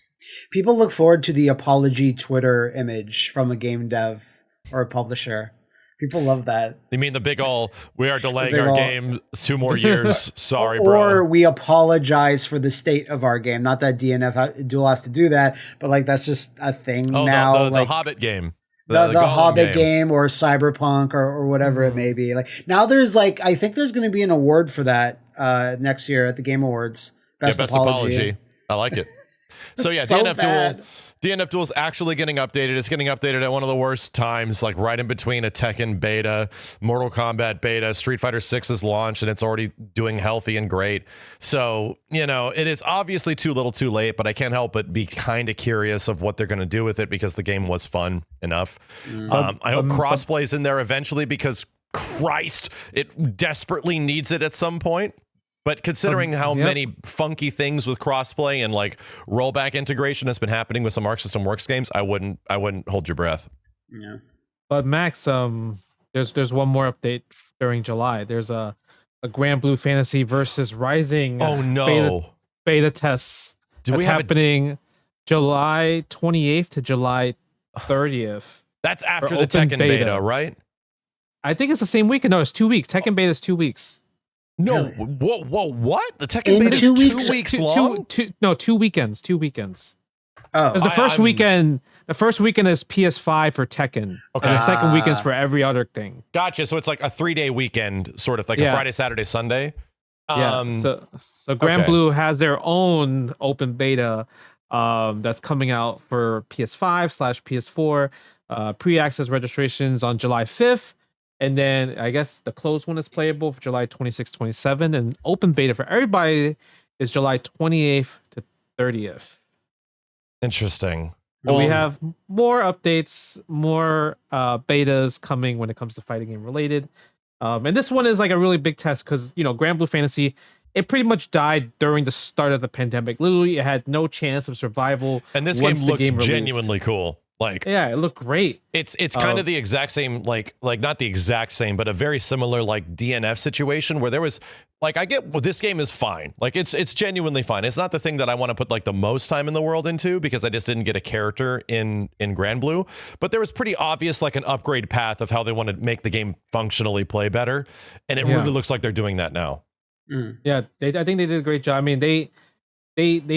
People look forward to the apology Twitter image from a game dev or a publisher. People love that. You mean the big ol', we are delaying our game 2 more years. Sorry, bro. Or we apologize for the state of our game. Not that DNF Duel has to do that, but like that's just a thing now. The Hobbit game. The Hobbit game or Cyberpunk or whatever it may be. Like now there's like, I think there's going to be an award for that next year at the Game Awards. Best apology. I like it. So yeah, So DNF Duel is actually getting updated. It's getting updated at one of the worst times, like right in between a Tekken beta, Mortal Kombat beta, Street Fighter 6's launch, and it's already doing healthy and great. So, you know, it is obviously too little too late, but I can't help but be kind of curious of what they're going to do with it because the game was fun enough. I hope crossplay's in there eventually because Christ, it desperately needs it at some point. But considering how many funky things with crossplay and like rollback integration has been happening with some Arc System Works games, I wouldn't hold your breath. Yeah. But Max, there's one more update during July. There's a Grand Blue Fantasy versus Rising. Oh no! Beta tests. That's happening July 28th to July 30th. That's after the Tekken beta, right? I think it's the same weekend. No, it's 2 weeks. Tekken beta is 2 weeks. No, really? What? The Tekken beta is 2 weeks long? 2 weekends. 2 weekends. Oh, because the first weekend is PS5 for Tekken. Okay. And the second weekend is for every other thing. Gotcha. So it's like a 3-day weekend, sort of like a Friday, Saturday, Sunday. So Grand Blue has their own open beta that's coming out for PS5/PS4. Pre-access registrations on July 5th. And then I guess the closed one is playable for July 26th, 27th. And open beta for everybody is July 28th to 30th. Interesting. So we have more updates, more betas coming when it comes to fighting game related. And this one is like a really big test because, you know, Grand Blue Fantasy, it pretty much died during the start of the pandemic. Literally, it had no chance of survival. And this game looks genuinely cool. Like, yeah, it looked great. It's kind of the exact same, like not the exact same, but a very similar like DNF situation where there was like, I get, well, this game is fine. Like it's genuinely fine. It's not the thing that I want to put like the most time in the world into because I just didn't get a character in Grand Blue, but there was pretty obvious like an upgrade path of how they want to make the game functionally play better. And it really looks like they're doing that now. Yeah, I think they did a great job. I mean, they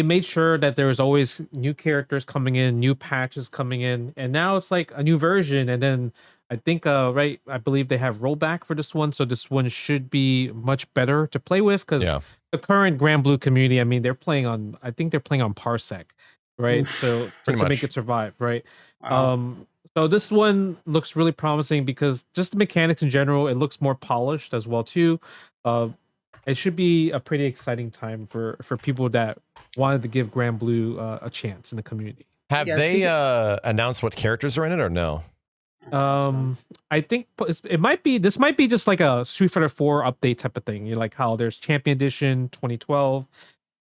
made sure that there was always new characters coming in, new patches coming in, and now it's like a new version. And then I think I believe they have rollback for this one, so this one should be much better to play with because the current Grand Blue community, I mean, I think they're playing on Parsec, right? So to make it survive, right? Wow. So this one looks really promising because just the mechanics in general, it looks more polished as well too. It should be a pretty exciting time for people that wanted to give Grand Blue a chance in the community. Have they announced what characters are in it or no? I think this might be just like a Street Fighter 4 update type of thing. You know, like how there's Champion Edition 2012,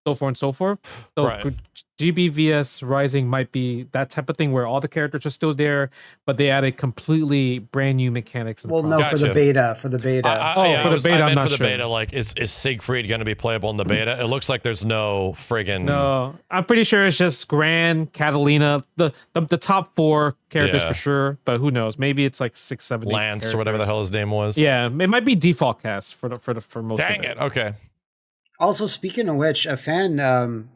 so forth and so forth. So right. GBVS Rising might be that type of thing where all the characters are still there, but they added completely brand new mechanics. Well, no, for the beta. For the beta, I'm not sure. Beta, like, is Siegfried going to be playable in the beta? It looks like there's no friggin'. No, I'm pretty sure it's just Gran, Catalina, the top 4 characters for sure, but who knows? Maybe it's like 6, 7, 8 Lance characters. Or whatever the hell his name was. Yeah, it might be default cast for most. Dang it! Okay. Also, speaking of which, a fan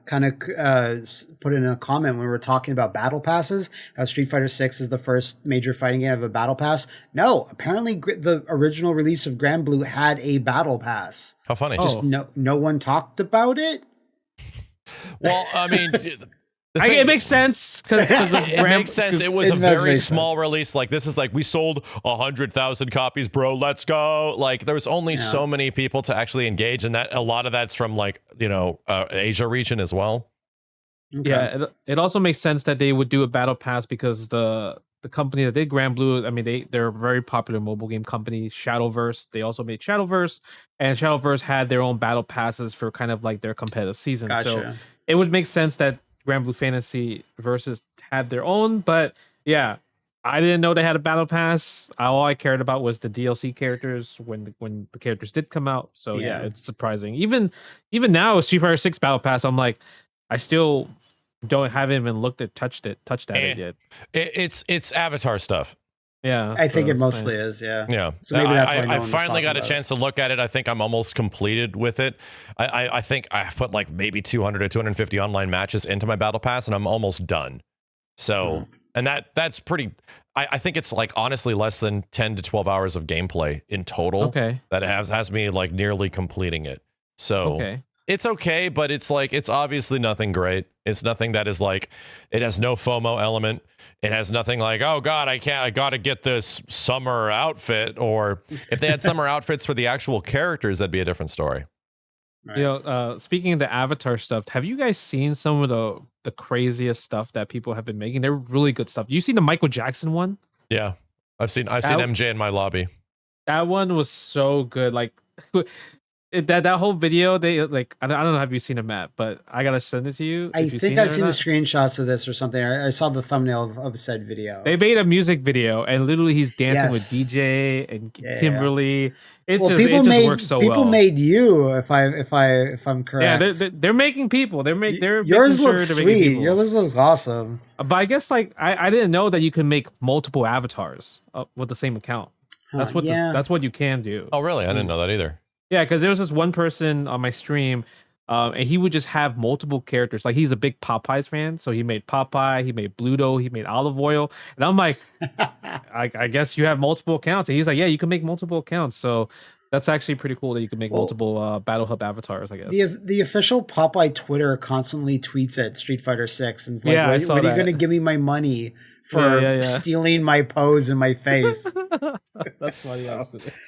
kind of put in a comment when we were talking about battle passes, how Street Fighter 6 is the first major fighting game to have a battle pass. No, apparently the original release of Grand Blue had a battle pass. How funny. Just no one talked about it. Well, I mean... it makes sense because it makes sense. It was a very small release. Like this is like we sold 100,000 copies, bro. Let's go. Like there was only so many people to actually engage, and that a lot of that's from like Asia region as well. Okay. Yeah, it also makes sense that they would do a battle pass because the the company that did Grand Blue, I mean, they're a very popular mobile game company, Shadowverse. They also made Shadowverse, and Shadowverse had their own battle passes for kind of like their competitive season. Gotcha. So it would make sense that Grand Blue Fantasy Versus had their own, but yeah, I didn't know they had a battle pass. All I cared about was the DLC characters when the characters did come out. So yeah, it's surprising. Even now, Street Fighter 6 battle pass, I'm like, I still haven't even touched at it yet. It's Avatar stuff. Yeah, I think it mostly is. Yeah. Yeah. So maybe that's why I finally got a chance to look at it. I think I'm almost completed with it. I think I put like maybe 200 or 250 online matches into my battle pass, and I'm almost done. So, and that's pretty. I think it's like honestly less than 10 to 12 hours of gameplay in total. Okay. That has me like nearly completing it. So. Okay. It's okay, but it's like, it's obviously nothing great. It's nothing that is like, it has no FOMO element. It has nothing like, oh God, I got to get this summer outfit. Or if they had summer outfits for the actual characters, that'd be a different story. Right. You know, speaking of the Avatar stuff, have you guys seen some of the craziest stuff that people have been making? They're really good stuff. You seen the Michael Jackson one? Yeah, I've seen MJ in my lobby. That one was so good. Like that whole video, they like, I don't know, have you seen it, Matt? But I gotta send it to you. I think I've seen the screenshots of this or something. I saw the thumbnail of said video. They made a music video, and literally he's dancing with DJ and Kimberly. It just works so well. People made you, if I'm correct. Yeah, they're making people. They're yours looks sweet. Yours looks awesome. But I guess like I didn't know that you can make multiple avatars with the same account. That's what you can do. Oh really? I didn't know that either. Yeah, because there was this one person on my stream, and he would just have multiple characters. Like he's a big Popeyes fan, so he made Popeye, he made Bluto, he made Olive Oil, and I'm like, I guess you have multiple accounts. And he's like, yeah, you can make multiple accounts. So that's actually pretty cool that you can make multiple Battle Hub avatars, I guess. The official Popeye Twitter constantly tweets at Street Fighter 6 and is like, when are you going to give me my money for stealing my pose and my face? That's funny.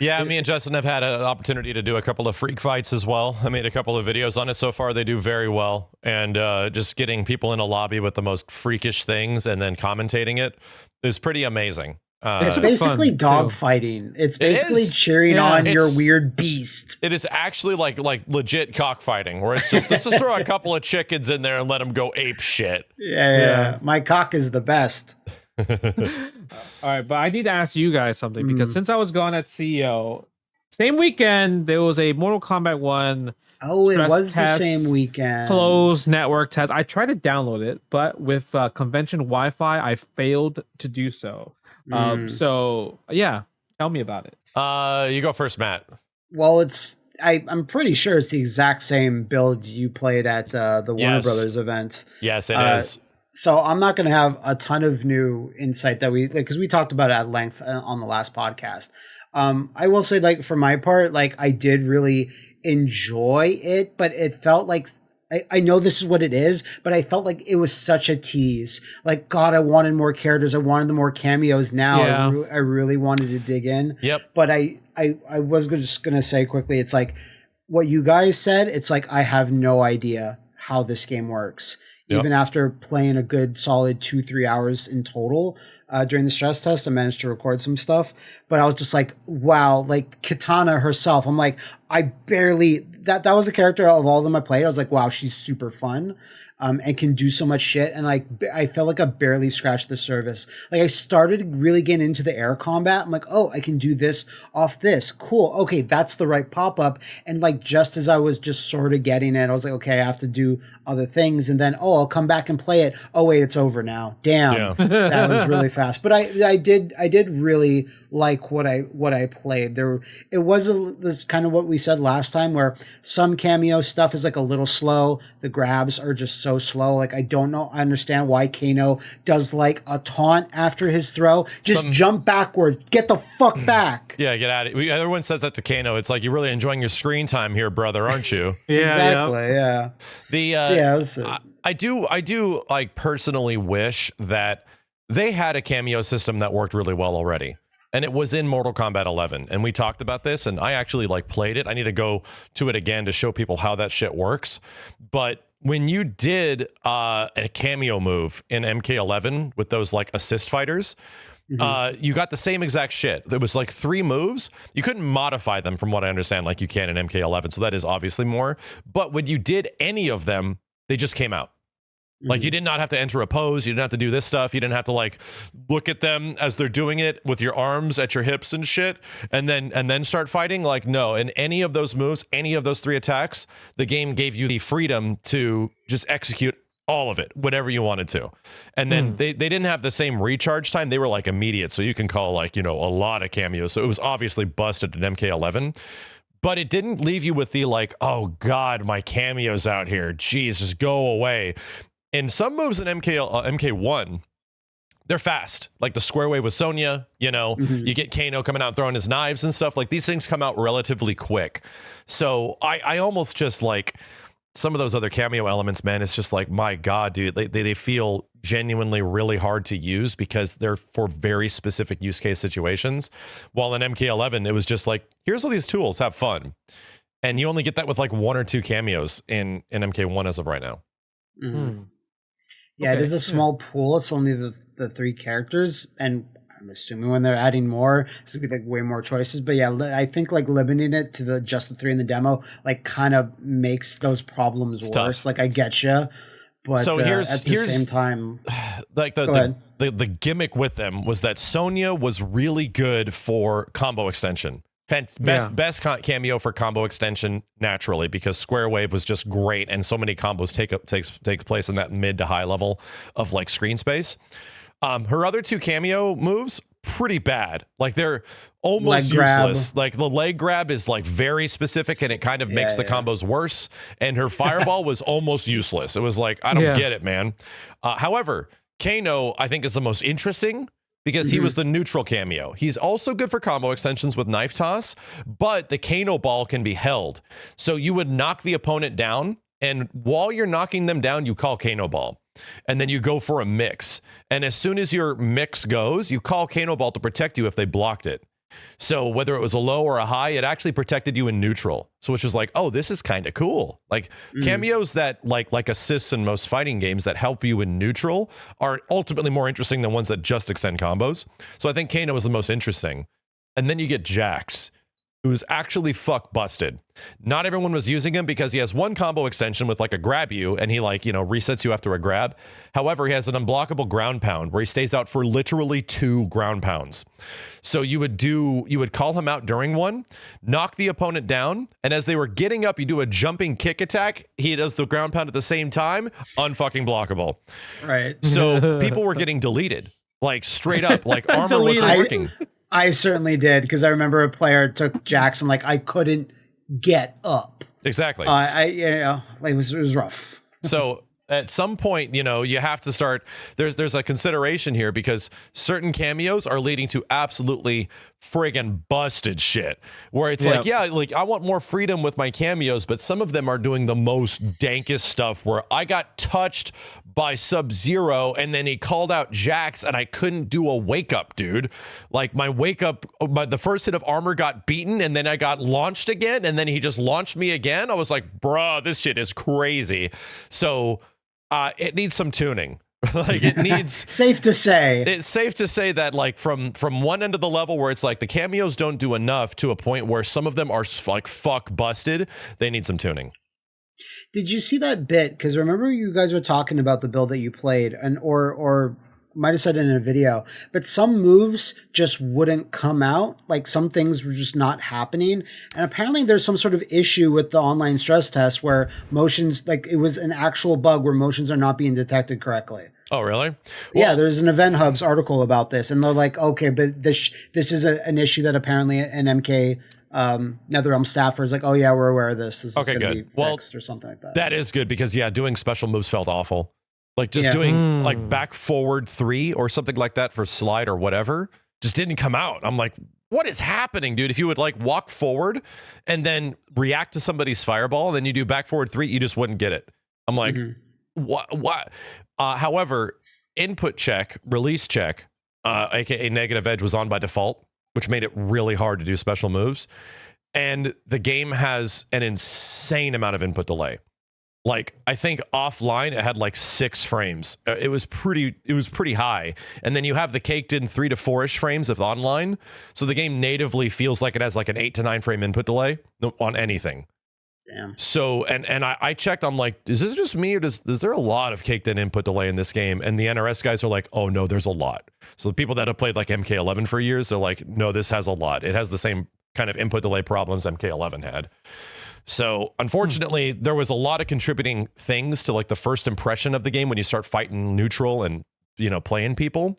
Yeah, me and Justin have had an opportunity to do a couple of freak fights as well. I made a couple of videos on it so far. They do very well. And just getting people in a lobby with the most freakish things and then commentating it is pretty amazing. It's basically dog fighting. It's basically cheering on your weird beast. It is actually like legit cockfighting, where it's just let's just throw a couple of chickens in there and let them go ape shit. Yeah. My cock is the best. All right, but I need to ask you guys something because since I was gone at CEO, same weekend there was a Mortal Kombat 1. Oh, it was the same weekend. Closed network test. I tried to download it, but with convention Wi-Fi, I failed to do so. So yeah, tell me about it. You go first, Matt. Well, I'm pretty sure it's the exact same build you played at the Warner Brothers event. Yes, it is. So I'm not going to have a ton of new insight that because we talked about it at length on the last podcast. I will say, like, for my part, like, I did really enjoy it, but it felt like I know this is what it is, but I felt like it was such a tease. Like, God, I wanted more characters. I wanted the more cameos now. Yeah. I really wanted to dig in. Yep. But I was just going to say quickly, it's like what you guys said. It's like, I have no idea how this game works. Yep. Even after playing a good solid 2-3 hours in total during the stress test, I managed to record some stuff. But I was just like, wow, like Kitana herself. I'm like, I barely, that was a character of all of them I played. I was like, wow, she's super fun. And can do so much shit. And like, I felt like I barely scratched the surface. Like I started really getting into the air combat. I'm like, oh, I can do this off this. Cool. Okay. That's the right pop-up. And like, just as I was just sort of getting it, I was like, okay, I have to do other things. And then, oh, I'll come back and play it. Oh, wait, it's over now. Damn. Yeah. That was really fast. But I did really like what I played. It was this kind of what we said last time, where some cameo stuff is like a little slow. The grabs are just so slow. Like, I don't know. I understand why Kano does like a taunt after his throw. Just jump backwards. Get the fuck back. Yeah, get out of it. Everyone says that to Kano. It's like, you're really enjoying your screen time here, brother, aren't you? Exactly. Yeah. I do like personally wish that they had a cameo system that worked really well already. And it was in Mortal Kombat 11. And we talked about this, and I actually like played it. I need to go to it again to show people how that shit works. But when you did a cameo move in MK11 with those like assist fighters, you got the same exact shit. There was like 3 moves. You couldn't modify them from what I understand like you can in MK11. So that is obviously more. But when you did any of them, they just came out. Like you did not have to enter a pose. You didn't have to do this stuff. You didn't have to like look at them as they're doing it with your arms at your hips and shit. And then start fighting. Like, no, in any of those moves, any of those 3 attacks, the game gave you the freedom to just execute all of it, whatever you wanted to. And then they didn't have the same recharge time. They were like immediate. So you can call like, you know, a lot of cameos. So it was obviously busted in MK11. But it didn't leave you with the like, oh God, my cameo's out here. Jeez, just go away. And some moves in MK1, they're fast. Like the square wave with Sonya, you know, you get Kano coming out throwing his knives and stuff. Like these things come out relatively quick. So I almost just like some of those other cameo elements, man, it's just like, my God, dude, they feel genuinely really hard to use because they're for very specific use case situations. While in MK11, it was just like, here's all these tools, have fun. And you only get that with like 1 or 2 cameos in MK1 as of right now. Yeah, okay. It is a small pool. It's only the 3 characters, and I'm assuming when they're adding more, it's gonna be like way more choices. But yeah, I think like limiting it to just the 3 in the demo, like kind of makes those problems worse. Tough. Like I get you, but so at the same time, like the gimmick with them was that Sonya was really good for combo extension. Best cameo for combo extension naturally because Square Wave was just great and so many combos take place in that mid to high level of like screen space. Her other 2 cameo moves pretty bad. Like they're almost useless. Like the leg grab is like very specific and it kind of makes the combos worse. And her fireball was almost useless. It was like, I don't get it, man. However, Kano I think is the most interesting because he was the neutral cameo. He's also good for combo extensions with knife toss, but the Kano ball can be held. So you would knock the opponent down, and while you're knocking them down, you call Kano ball. And then you go for a mix. And as soon as your mix goes, you call Kano ball to protect you if they blocked it. So whether it was a low or a high, it actually protected you in neutral. So which was like, oh, this is kind of cool. Like cameos that like assists in most fighting games that help you in neutral are ultimately more interesting than ones that just extend combos. So I think Kano was the most interesting. And then you get Jax, who's actually fuck busted. Not everyone was using him because he has 1 combo extension with like a grab you and he like, you know, resets you after a grab. However, he has an unblockable ground pound where he stays out for literally 2 ground pounds. So you would call him out during one, knock the opponent down, and as they were getting up, you do a jumping kick attack. He does the ground pound at the same time, unfucking blockable. Right. So people were getting deleted, like straight up, like armor wasn't working. I certainly did because I remember a player took Jackson like I couldn't get up. Exactly. Like it was rough. So at some point, you know, you have to start. There's a consideration here because certain cameos are leading to absolutely friggin' busted shit where it's like, yeah, like I want more freedom with my cameos, but some of them are doing the most dankest stuff where I got touched by Sub-Zero and then he called out Jax and I couldn't do a wake up, dude. Like my wake up, the first hit of armor got beaten and then I got launched again and then he just launched me again. I was like, bruh, this shit is crazy. So it needs some tuning. Like it needs safe to say. It's safe to say that like from one end of the level where it's like the cameos don't do enough to a point where some of them are like fuck busted. They need some tuning. Did you see that bit? Because remember you guys were talking about the build that you played and or might have said it in a video, but some moves just wouldn't come out. Like some things were just not happening. And apparently there's some sort of issue with the online stress test where motions, like it was an actual bug where motions are not being detected correctly. Oh, really? Well, yeah, there's an Event Hubs article about this. And they're like, okay, but this is an issue that apparently an MK NetherRealm staffer is like, oh yeah, we're aware of this. This is going to be fixed or something like that. That is good because yeah, doing special moves felt awful. Like just doing like back forward 3 or something like that for slide or whatever just didn't come out. I'm like, what is happening, dude? If you would like walk forward and then react to somebody's fireball and then you do back forward 3, you just wouldn't get it. I'm like, what? However, input check, release check, aka negative edge was on by default, which made it really hard to do special moves. And the game has an insane amount of input delay. Like, I think offline it had like 6 frames. It was pretty high. And then you have the caked in 3 to 4-ish frames of online. So the game natively feels like it has like an 8 to 9 frame input delay on anything. Damn. So, and I checked, I'm like, is this just me, or is there a lot of caked in input delay in this game? And the NRS guys are like, oh no, there's a lot. So the people that have played like MK11 for years, they're like, no, this has a lot. It has the same kind of input delay problems MK11 had. So unfortunately, there was a lot of contributing things to like the first impression of the game when you start fighting neutral and, you know, playing people,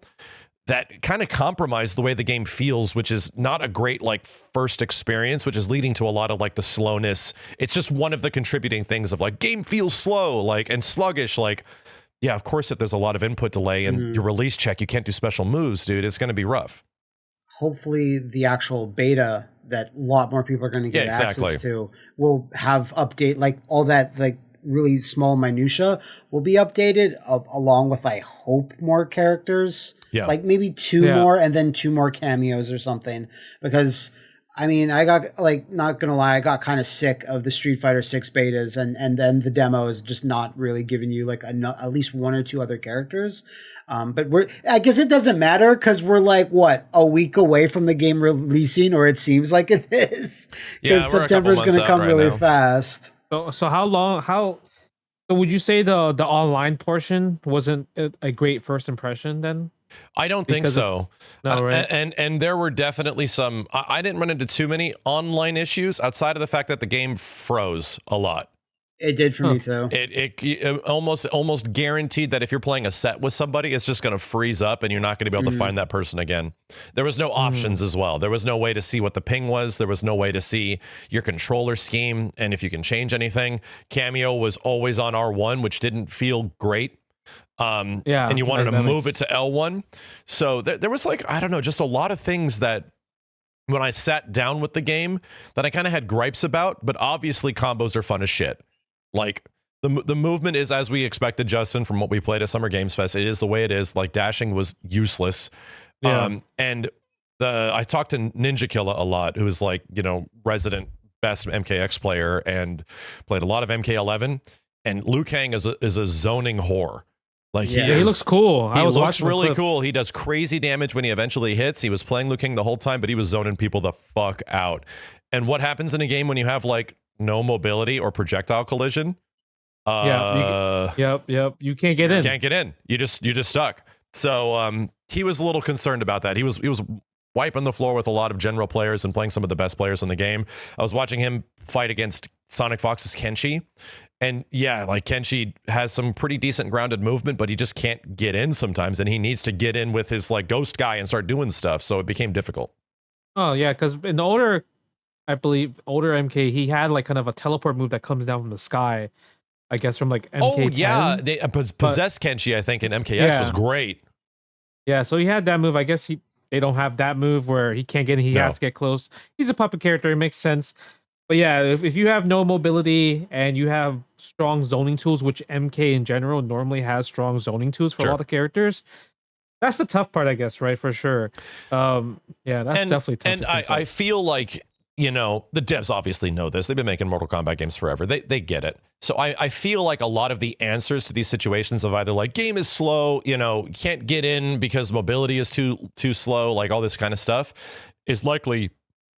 that kind of compromised the way the game feels, which is not a great like first experience, which is leading to a lot of like the slowness. It's just one of the contributing things of like game feels slow, like, and sluggish. Like, yeah, of course, if there's a lot of input delay and your release check, you can't do special moves, dude, it's going to be rough. Hopefully the actual beta that a lot more people are going to get access to will have update, like all that, like really small minutia will be updated along with, I hope, more characters, like maybe 2 more and then 2 more cameos or something. Because I mean, I got, like, not gonna lie, I got kind of sick of the Street Fighter 6 betas, and then the demo is just not really giving you like at least 1 or 2 other characters. But I guess it doesn't matter because we're like, what, a week away from the game releasing, or it seems like it is, because September is going to come really fast. So so would you say the online portion wasn't a great first impression then? I don't think so. No, right? And there were definitely some, I didn't run into too many online issues outside of the fact that the game froze a lot. It did for me too. It almost guaranteed that if you're playing a set with somebody, it's just going to freeze up and you're not going to be able to find that person again. There was no options as well. There was no way to see what the ping was. There was no way to see your controller scheme and if you can change anything. Cameo was always on R1, which didn't feel great. And you wanted to move it to L1. So there was like, I don't know, just a lot of things that when I sat down with the game that I kind of had gripes about, but obviously combos are fun as shit. Like the movement is as we expected, Justin, from what we played at Summer Games Fest. It is the way it is. Like dashing was useless. And I talked to Ninja Killa a lot, who is like, you know, resident best MKX player and played a lot of MK11. And Liu Kang is a zoning whore. Like he looks cool. He looks really cool. He does crazy damage when he eventually hits. He was playing Liu Kang the whole time, but he was zoning people the fuck out. And what happens in a game when you have like no mobility or projectile collision? Yep. You can't get in. Can't get in. You just stuck. So he was a little concerned about that. He was wiping the floor with a lot of general players and playing some of the best players in the game. I was watching him fight against Sonic Fox's Kenshi. And yeah, like Kenshi has some pretty decent grounded movement, but he just can't get in sometimes. And he needs to get in with his like ghost guy and start doing stuff. So it became difficult. Oh yeah, because in the older MK, he had like kind of a teleport move that comes down from the sky. I guess from like MK10. Oh yeah, they possessed Kenshi, I think, in MKX was great. Yeah, so he had that move. I guess they don't have that move where he can't get in. He has to get close. He's a puppet character. It makes sense. But yeah, if you have no mobility and you have strong zoning tools, which MK in general normally has strong zoning tools for a lot of characters, that's the tough part, I guess, right? For sure. That's definitely tough. And I feel like, you know, the devs obviously know this. They've been making Mortal Kombat games forever. They get it. So I feel like a lot of the answers to these situations of either like game is slow, you know, you can't get in because mobility is too slow, like all this kind of stuff is likely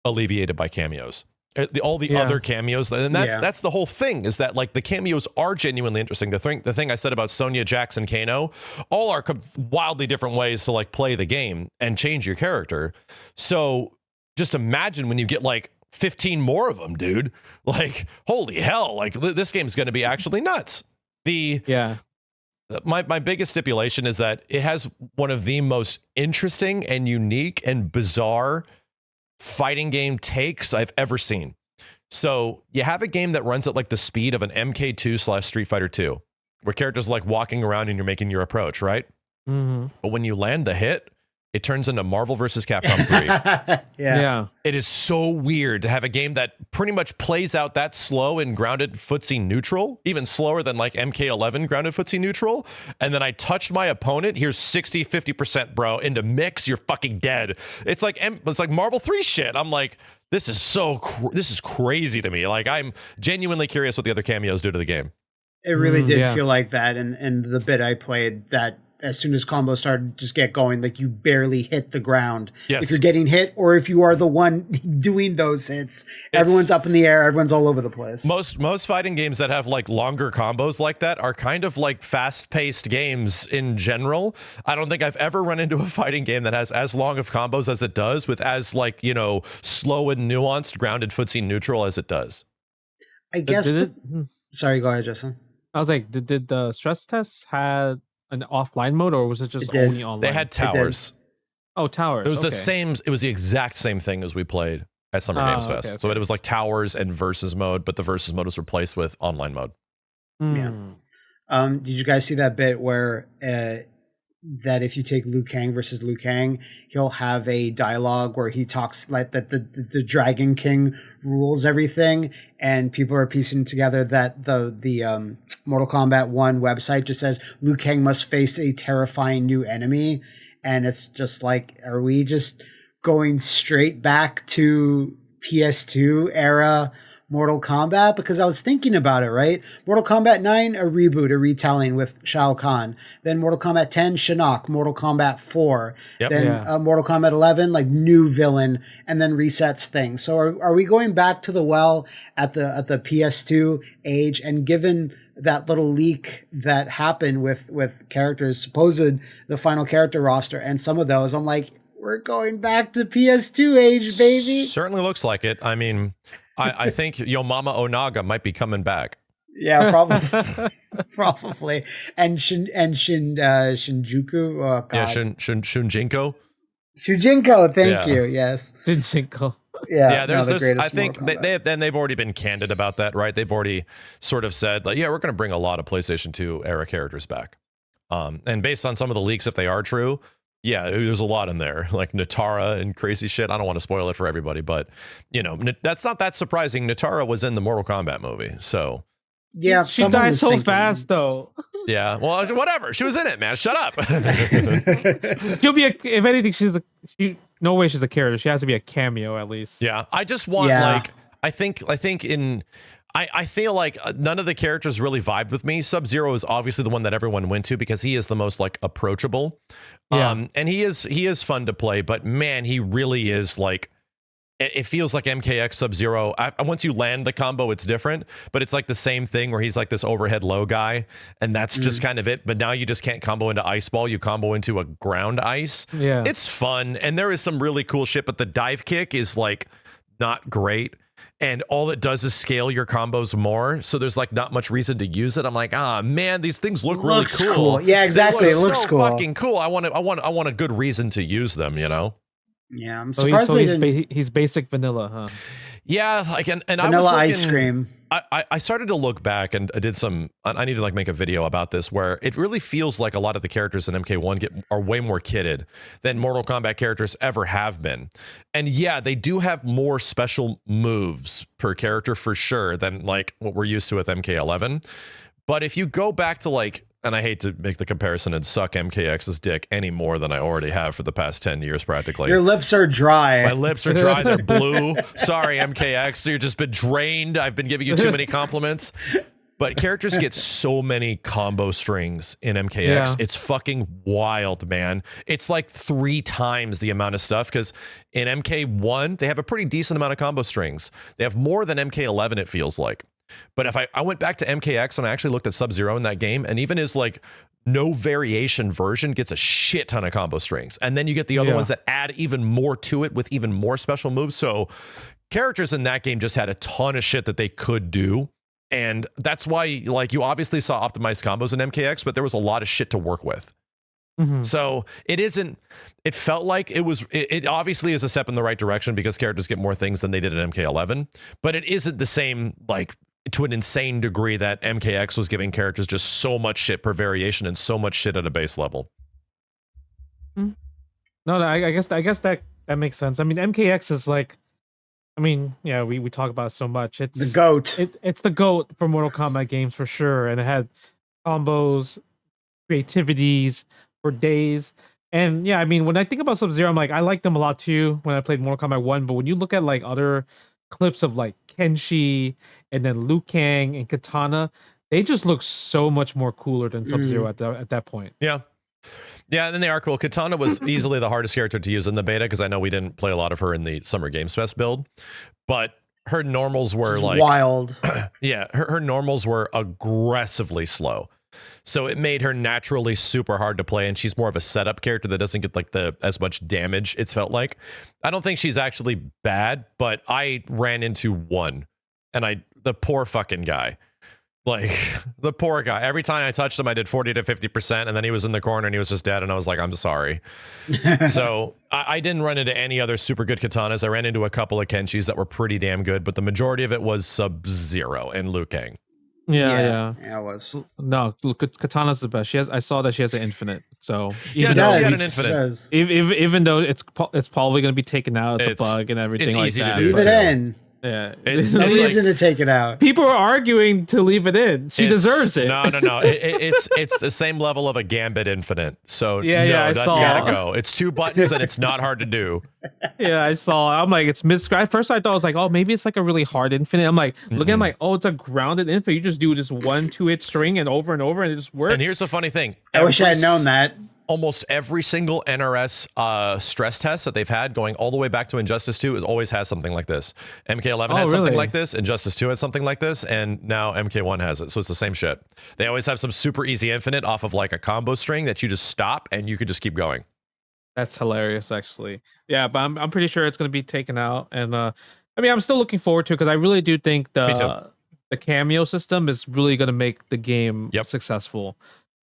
alleviated by cameos. All the other cameos, and that's the whole thing, is that like the cameos are genuinely interesting. The thing I said about Sonya, Jax, and Kano all are wildly different ways to like play the game and change your character. So just imagine when you get like 15 more of them, dude. Like, holy hell, like this game's going to be actually nuts. My biggest stipulation is that it has one of the most interesting and unique and bizarre fighting game takes I've ever seen. So you have a game that runs at like the speed of an MK2 / Street Fighter 2, where characters are like walking around and you're making your approach, right? But when you land the hit, it turns into Marvel vs. Capcom 3. It is so weird to have a game that pretty much plays out that slow and grounded footsie neutral, even slower than like MK11 grounded footsie neutral. And then I touch my opponent, here's 60-50%, bro, into mix, you're fucking dead. It's like Marvel 3 shit. I'm like, this is crazy to me. Like, I'm genuinely curious what the other cameos do to the game. It really did yeah. feel like that in the bit I played, that as soon as combos started to just get going, like you barely hit the ground. Yes. If you're getting hit or if you are the one doing those hits, everyone's up in the air, everyone's all over the place. Most fighting games that have like longer combos like that are kind of like fast-paced games in general. I don't think I've ever run into a fighting game that has as long of combos as it does, with as like, you know, slow and nuanced, grounded footsie neutral as it does. I guess. Sorry, go ahead, Justin. I was like, did the stress tests had an offline mode, or was it just only online? They had towers. Oh, towers. It was the same. It was the exact same thing as we played at Summer Games Fest. Okay. So it was like towers and versus mode, but the versus mode was replaced with online mode. Yeah. Did you guys see that bit where that if you take Liu Kang versus Liu Kang, he'll have a dialogue where he talks like that the Dragon King rules everything, and people are piecing together that the Mortal Kombat 1 website just says Liu Kang must face a terrifying new enemy, and it's just like, are we just going straight back to PS2 era Mortal Kombat? Because I was thinking about it, right? Mortal Kombat 9, a reboot, a retelling with Shao Kahn. Then Mortal Kombat 10, Shinnok. Mortal Kombat 4. Yep. Then Mortal Kombat 11, like new villain, and then resets things. So are we going back to the well at the PS2 age? And given that little leak that happened with characters, supposed the final character roster, and some of those, I'm like, we're going back to PS2 age, baby. Certainly looks like it. I mean, I think Yo Mama Onaga might be coming back. Yeah, probably. Probably. And Shinjuku. Oh, God. Yeah, Shunjinko. Shujinko, thank you. Yes. Shujinko. Yeah, there's I think they've already been candid about that, right? They've already sort of said, like, yeah, we're going to bring a lot of PlayStation 2 era characters back. And based on some of the leaks, if they are true, yeah, there's a lot in there, like Natara and crazy shit. I don't want to spoil it for everybody, but, you know, that's not that surprising. Natara was in the Mortal Kombat movie, so. Yeah, she died so fast, though. Yeah, well, whatever. She was in it, man. Shut up. She'll be if anything, no way she's a character. She has to be a cameo at least. Yeah, I just want like I feel like none of the characters really vibed with me. Sub-Zero is obviously the one that everyone went to because he is the most like approachable. And he is fun to play, but man, he really is like, it feels like MKX Sub-Zero. Once you land the combo, it's different, but it's like the same thing where he's like this overhead low guy, and that's just kind of it. But now you just can't combo into ice ball. You combo into a ground ice. Yeah, it's fun, and there is some really cool shit, but the dive kick is like not great. And all it does is scale your combos more. So there's like not much reason to use it. I'm like, man, these things look really cool. Yeah, exactly. It looks so cool. Fucking cool. I want a good reason to use them, you know? Yeah, I'm surprised he's basic vanilla, huh? Yeah, like and vanilla I was ice cream. I started to look back, and I did some. I need to like make a video about this, where it really feels like a lot of the characters in MK1 are way more kitted than Mortal Kombat characters ever have been. And yeah, they do have more special moves per character for sure than like what we're used to with MK11. But if you go back to like, and I hate to make the comparison and suck MKX's dick any more than I already have for the past 10 years, practically. Your lips are dry. My lips are dry. They're blue. Sorry, MKX. You've just been drained. I've been giving you too many compliments. But characters get so many combo strings in MKX. Yeah. It's fucking wild, man. It's like 3 times the amount of stuff, because in MK1, they have a pretty decent amount of combo strings. They have more than MK11, it feels like. But if I went back to MKX and I actually looked at Sub-Zero in that game, and even his like no variation version gets a shit ton of combo strings. And then you get the other ones that add even more to it with even more special moves. So characters in that game just had a ton of shit that they could do. And that's why, like, you obviously saw optimized combos in MKX, but there was a lot of shit to work with. So it felt like it obviously is a step in the right direction because characters get more things than they did in MK11, but it isn't the same, like, to an insane degree that MKX was giving characters just so much shit per variation and so much shit at a base level. No, I guess that makes sense. I mean, MKX is like, I mean, yeah, we talk about it so much. It's the GOAT. It's the GOAT for Mortal Kombat games for sure, and it had combos, creativities for days. And yeah, I mean, when I think about Sub-Zero, I'm like, I liked them a lot too when I played Mortal Kombat 1. But when you look at like other clips of like Kenshi and then Liu Kang and Katana, they just look so much more cooler than Sub-Zero at that point. Yeah. Yeah, and then they are cool. Katana was easily the hardest character to use in the beta because I know we didn't play a lot of her in the Summer Games Fest build, but her normals were like wild. Yeah, her normals were aggressively slow. So it made her naturally super hard to play, and she's more of a setup character that doesn't get like as much damage, it's felt like. I don't think she's actually bad, but I ran into one, and the poor fucking guy. Like, the poor guy. Every time I touched him, I did 40 to 50%, and then he was in the corner, and he was just dead, and I was like, I'm sorry. So I didn't run into any other super good katanas. I ran into a couple of Kenshis that were pretty damn good, but the majority of it was Sub-Zero and Liu Kang. Yeah, it was. No, Katana's the best. I saw that she has an infinite. So even though she had an infinite, even though it's probably going to be taken out, it's a bug and everything it's like easy that. to do. Leave it in. Yeah, there's no reason to take it out. People are arguing to leave it in. She deserves it. No. It's the same level of a Gambit Infinite. So I that's saw. gotta go. It's 2 buttons and it's not hard to do. Yeah, I saw. I'm like, it's mid-scratch. At first I thought, I was like, oh, maybe it's like a really hard infinite. I'm like, looking at like, oh, it's a grounded infinite. You just do this 1-2 hit string and over, and it just works. And here's the funny thing. I wish I had known that. Almost every single NRS stress test that they've had going all the way back to Injustice 2 always has something like this. MK11 had something like this, Injustice 2 had something like this, and now MK1 has it. So it's the same shit. They always have some super easy infinite off of like a combo string that you just stop and you could just keep going. That's hilarious, actually. Yeah, but I'm pretty sure it's going to be taken out. And I mean, I'm still looking forward to it because I really do think the cameo system is really going to make the game successful.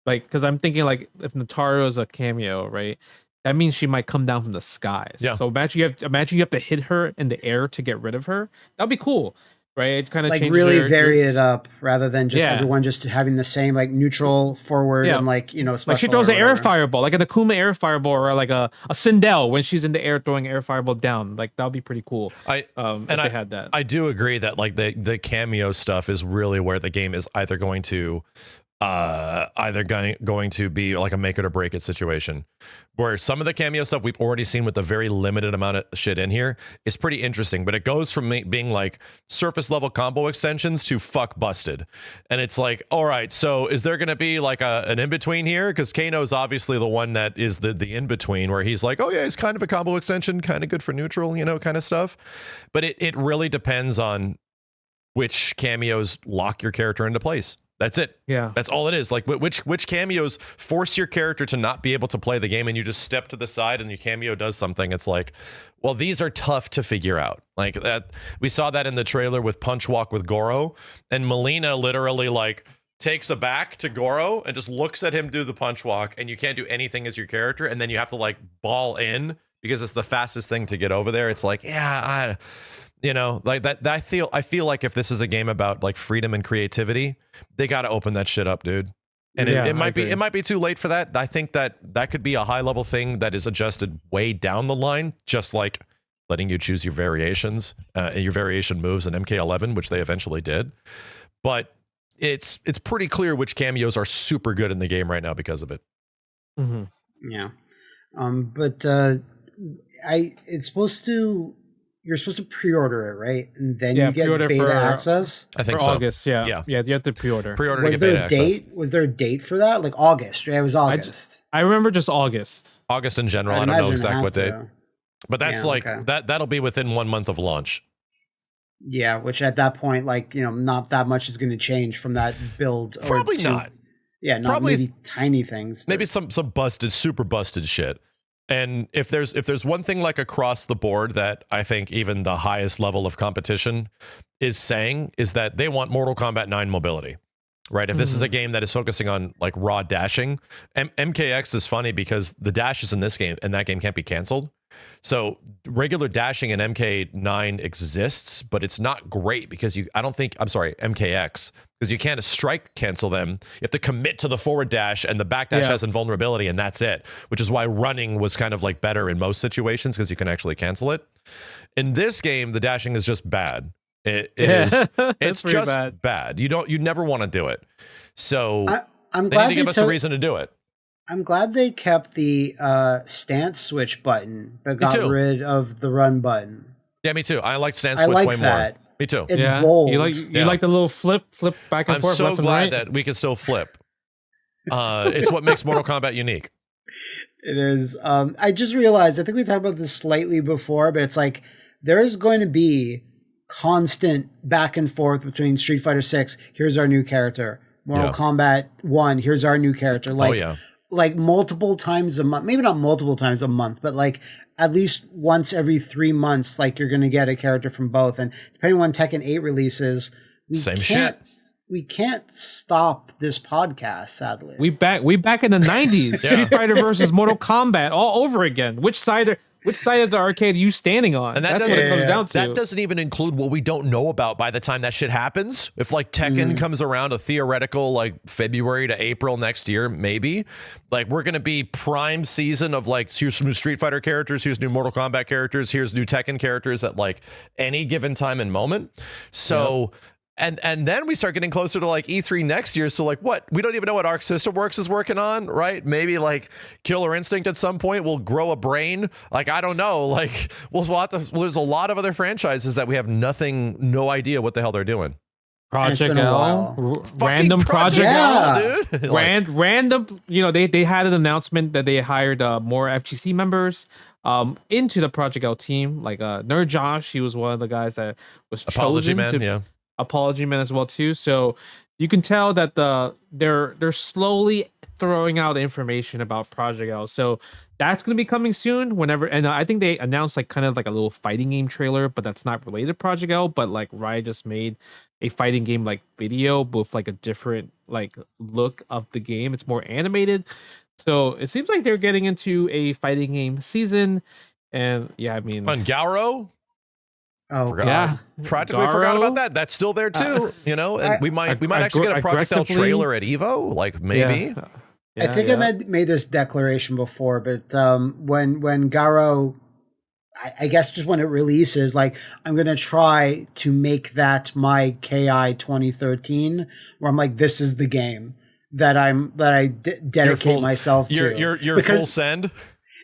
Like, because I'm thinking, like, if Nataru is a cameo, right, that means she might come down from the skies. Yeah. So imagine you have to hit her in the air to get rid of her. That'd be cool, right? It kind of like really vary it up rather than just everyone just having the same like neutral forward and like special. Like she throws an air fireball, like an Akuma air fireball, or like a Sindel when she's in the air throwing air fireball down. Like that would be pretty cool. If they had that. I do agree that like the cameo stuff is really where the game is either going to be like a make it or break it situation, where some of the cameo stuff we've already seen with the very limited amount of shit in here is pretty interesting, but it goes from being like surface level combo extensions to fuck busted. And it's like, all right, so is there going to be like an in-between here? Because Kano's obviously the one that is the in-between, where he's like, oh yeah, he's kind of a combo extension, kind of good for neutral, kind of stuff. But it really depends on which cameos lock your character into place. That's it. Yeah. That's all it is. Like which cameos force your character to not be able to play the game and you just step to the side and your cameo does something. It's like, well, these are tough to figure out. Like that. We saw that in the trailer with Punch Walk with Goro, and Melina literally like takes a back to Goro and just looks at him do the punch walk, and you can't do anything as your character. And then you have to like ball in because it's the fastest thing to get over there. It's like, like that I feel like if this is a game about like freedom and creativity, they got to open that shit up, dude. And it might be too late for that. I think that could be a high level thing that is adjusted way down the line, just like letting you choose your variations and your variation moves in MK11, which they eventually did. But it's pretty clear which cameos are super good in the game right now because of it. Mm-hmm. Yeah. But it's supposed to. You're supposed to pre-order it, right? And then you get beta access? I think for so. August, yeah. Yeah, you have to pre-order. Was there a date? Was there a date for that? Like August, right? It was August. I remember just August. August in general. I don't know exactly what date. But that's that'll be within 1 month of launch. Yeah, which at that point, like, not that much is going to change from that build. Probably not. Yeah, maybe tiny things. Maybe some super busted shit. And if there's one thing like across the board that I think even the highest level of competition is saying, is that they want Mortal Kombat 9 mobility, right? If this is a game that is focusing on like raw dashing, MKX is funny because the dashes in this game and that game can't be canceled. So regular dashing in MK9 exists, but it's not great because MKX, because you can't strike cancel them. You have to commit to the forward dash, and the back dash has invulnerability, and that's it, which is why running was kind of like better in most situations because you can actually cancel it. In this game, the dashing is just bad. It's just bad. You never want to do it. So I'm they glad need to give us a reason to do it. I'm glad they kept the stance switch button, but got rid of the run button. Yeah, me too. I like stance switch way more. Me too. It's bold. You like the little flip back and I'm forth. so left and glad right? that we can still flip. It's what makes Mortal Kombat unique. It is. I just realized, I think we talked about this slightly before, but it's like there's going to be constant back and forth between Street Fighter 6, here's our new character. Mortal Kombat 1, here's our new character. Like multiple times a month, maybe not multiple times a month, but like at least once every 3 months, like you're going to get a character from both. And depending on when Tekken 8 releases, we can't stop this podcast, sadly. We back in the 90s. Street Fighter versus Mortal Kombat all over again. Which side of the arcade are you standing on? And that's what it comes down to. That doesn't even include what we don't know about by the time that shit happens. If like Tekken comes around a theoretical like February to April next year, maybe like we're going to be prime season of like, here's new Street Fighter characters, here's new Mortal Kombat characters, here's new Tekken characters at like any given time and moment. So And then we start getting closer to like E3 next year. So like what? We don't even know what Arc System Works is working on, right? Maybe like Killer Instinct at some point will grow a brain. Like, I don't know. Like there's a lot of other franchises that we have no idea what the hell they're doing. Project L, random Project L, dude. Random, they had an announcement that they hired more FGC members into the Project L team. Like Nerd Josh, he was one of the guys that was chosen to Apology Man as well too. So you can tell that they're slowly throwing out information about Project L. So that's going to be coming soon whenever. And I think they announced like kind of like a little fighting game trailer, but that's not related to Project L. But like Riot just made a fighting game like video with like a different like look of the game. It's more animated. So it seems like they're getting into a fighting game season. And yeah, I mean, on Garo. Oh, practically forgot about that. That's still there too, and we might actually get a Project L trailer at Evo, like maybe. I think I made this declaration before, but when Garo, I guess just when it releases, like I'm gonna try to make that my KI 2013, where I'm like, this is the game that I dedicate myself to. Your full send.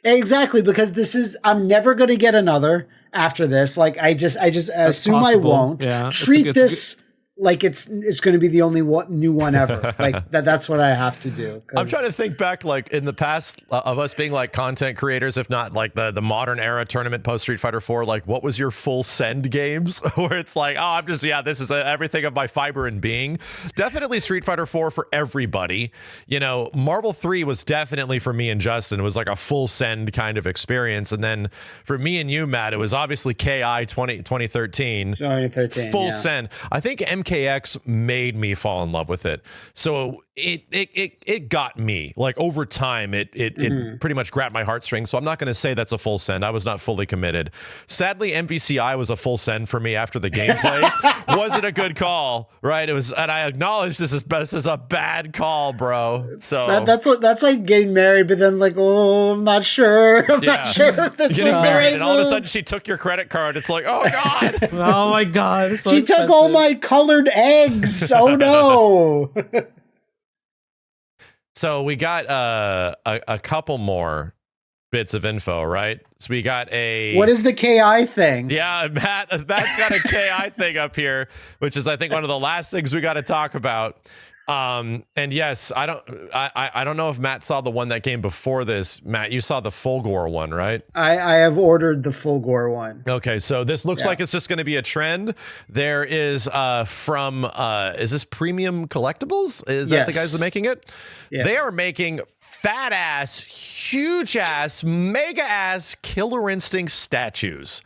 Exactly, because I'm never gonna get another after this. Like I just assume possible. I won't. Treat this like it's going to be the only new one ever. Like that's what I have to do. I'm trying to think back, like in the past of us being like content creators, if not like the modern era tournament post Street Fighter 4. Like, what was your full send games where it's like, oh, I'm just this is everything of my fiber and being. Definitely Street Fighter 4 for everybody. Marvel 3 was definitely for me and Justin. It was like a full send kind of experience, and then for me and you, Matt, it was obviously KI 2013. 2013 full send. I think MKX made me fall in love with it. So it got me. Like over time, it pretty much grabbed my heartstrings. So I'm not going to say that's a full send. I was not fully committed. Sadly, MVCI was a full send for me after the gameplay. Wasn't a good call, right? It was, and I acknowledge this is a bad call, bro. So that's like getting married, but then like, oh, I'm not sure. I'm not sure if this is married, and all of a sudden she took your credit card. It's like, oh god, oh my god, she took all my colored eggs. Oh no. So we got a couple more bits of info, right? So we got what is the KI thing? Yeah, Matt's got a KI thing up here, which is I think one of the last things we got to talk about. And yes, I don't know if Matt saw the one that came before this. Matt, you saw the Fulgore one, right? I have ordered the Fulgore one. Okay, so this looks like it's just going to be a trend. There is from is this Premium Collectibles? Is that the guys that are making it? Yeah. They are making fat ass, huge ass, mega ass Killer Instinct statues.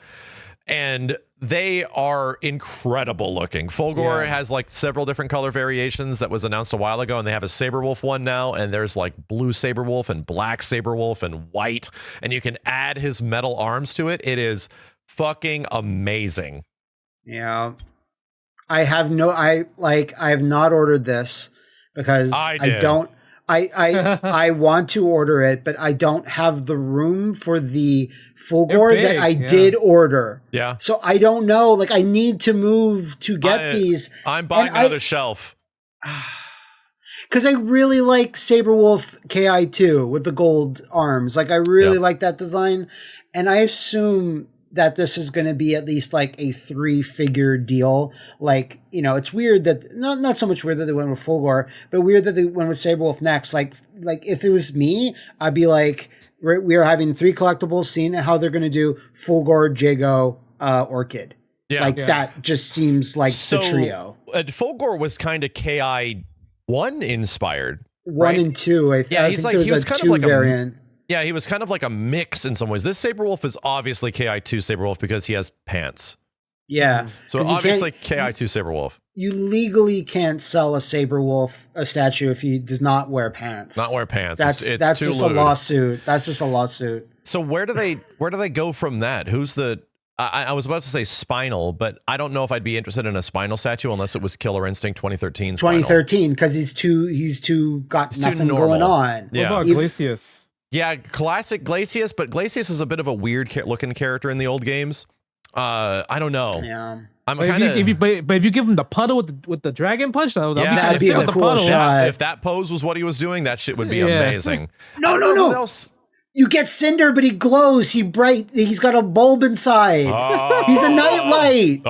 And they are incredible looking. Fulgore has like several different color variations that was announced a while ago, and they have a Saberwolf one now, and there's like blue Saberwolf and black Saberwolf and white, and you can add his metal arms to it. It is fucking amazing. Yeah. I have not ordered this because I want to order it, but I don't have the room for the Fulgore that I did order. Yeah. So I don't know. Like I need to move to get these. I'm buying another shelf. Because I really like Saberwolf KI2 with the gold arms. Like I really like that design. And I assume that this is going to be at least like a 3-figure deal. Like, you know, it's weird that not so much weird that they went with Fulgore, but weird that they went with Saberwolf next. Like if it was me, I'd be like, we are having 3 collectibles, seeing how they're going to do Fulgore, Jago, Orchid. Yeah, that just seems like the trio. Fulgore was kind of KI1 inspired. 1 and 2. I think he was kind of like variant. Yeah, he was kind of like a mix in some ways. This Saberwolf is obviously KI2 Saberwolf because he has pants. Yeah. So obviously KI2 Saberwolf. You legally can't sell a Saberwolf a statue if he does not wear pants. Not wear pants. That's just a lawsuit. That's just a lawsuit. So where do they go from that? Who's the I was about to say Spinal, but I don't know if I'd be interested in a Spinal statue unless it was Killer Instinct 2013 Spinal. 2013, because he's too nothing going on. Yeah. What about Glacius? Yeah, classic Glacius, but Glacius is a bit of a weird looking character in the old games. I don't know. Yeah. If you give him the puddle with the dragon punch, that'd be a cool shot. If that pose was what he was doing, that shit would be amazing. No. You get Cinder, but he glows. He's got a bulb inside. He's a nightlight.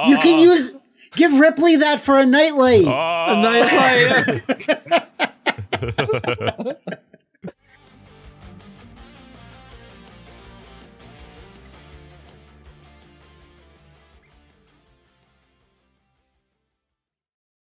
You can give Ripley that for a nightlight. A nightlight.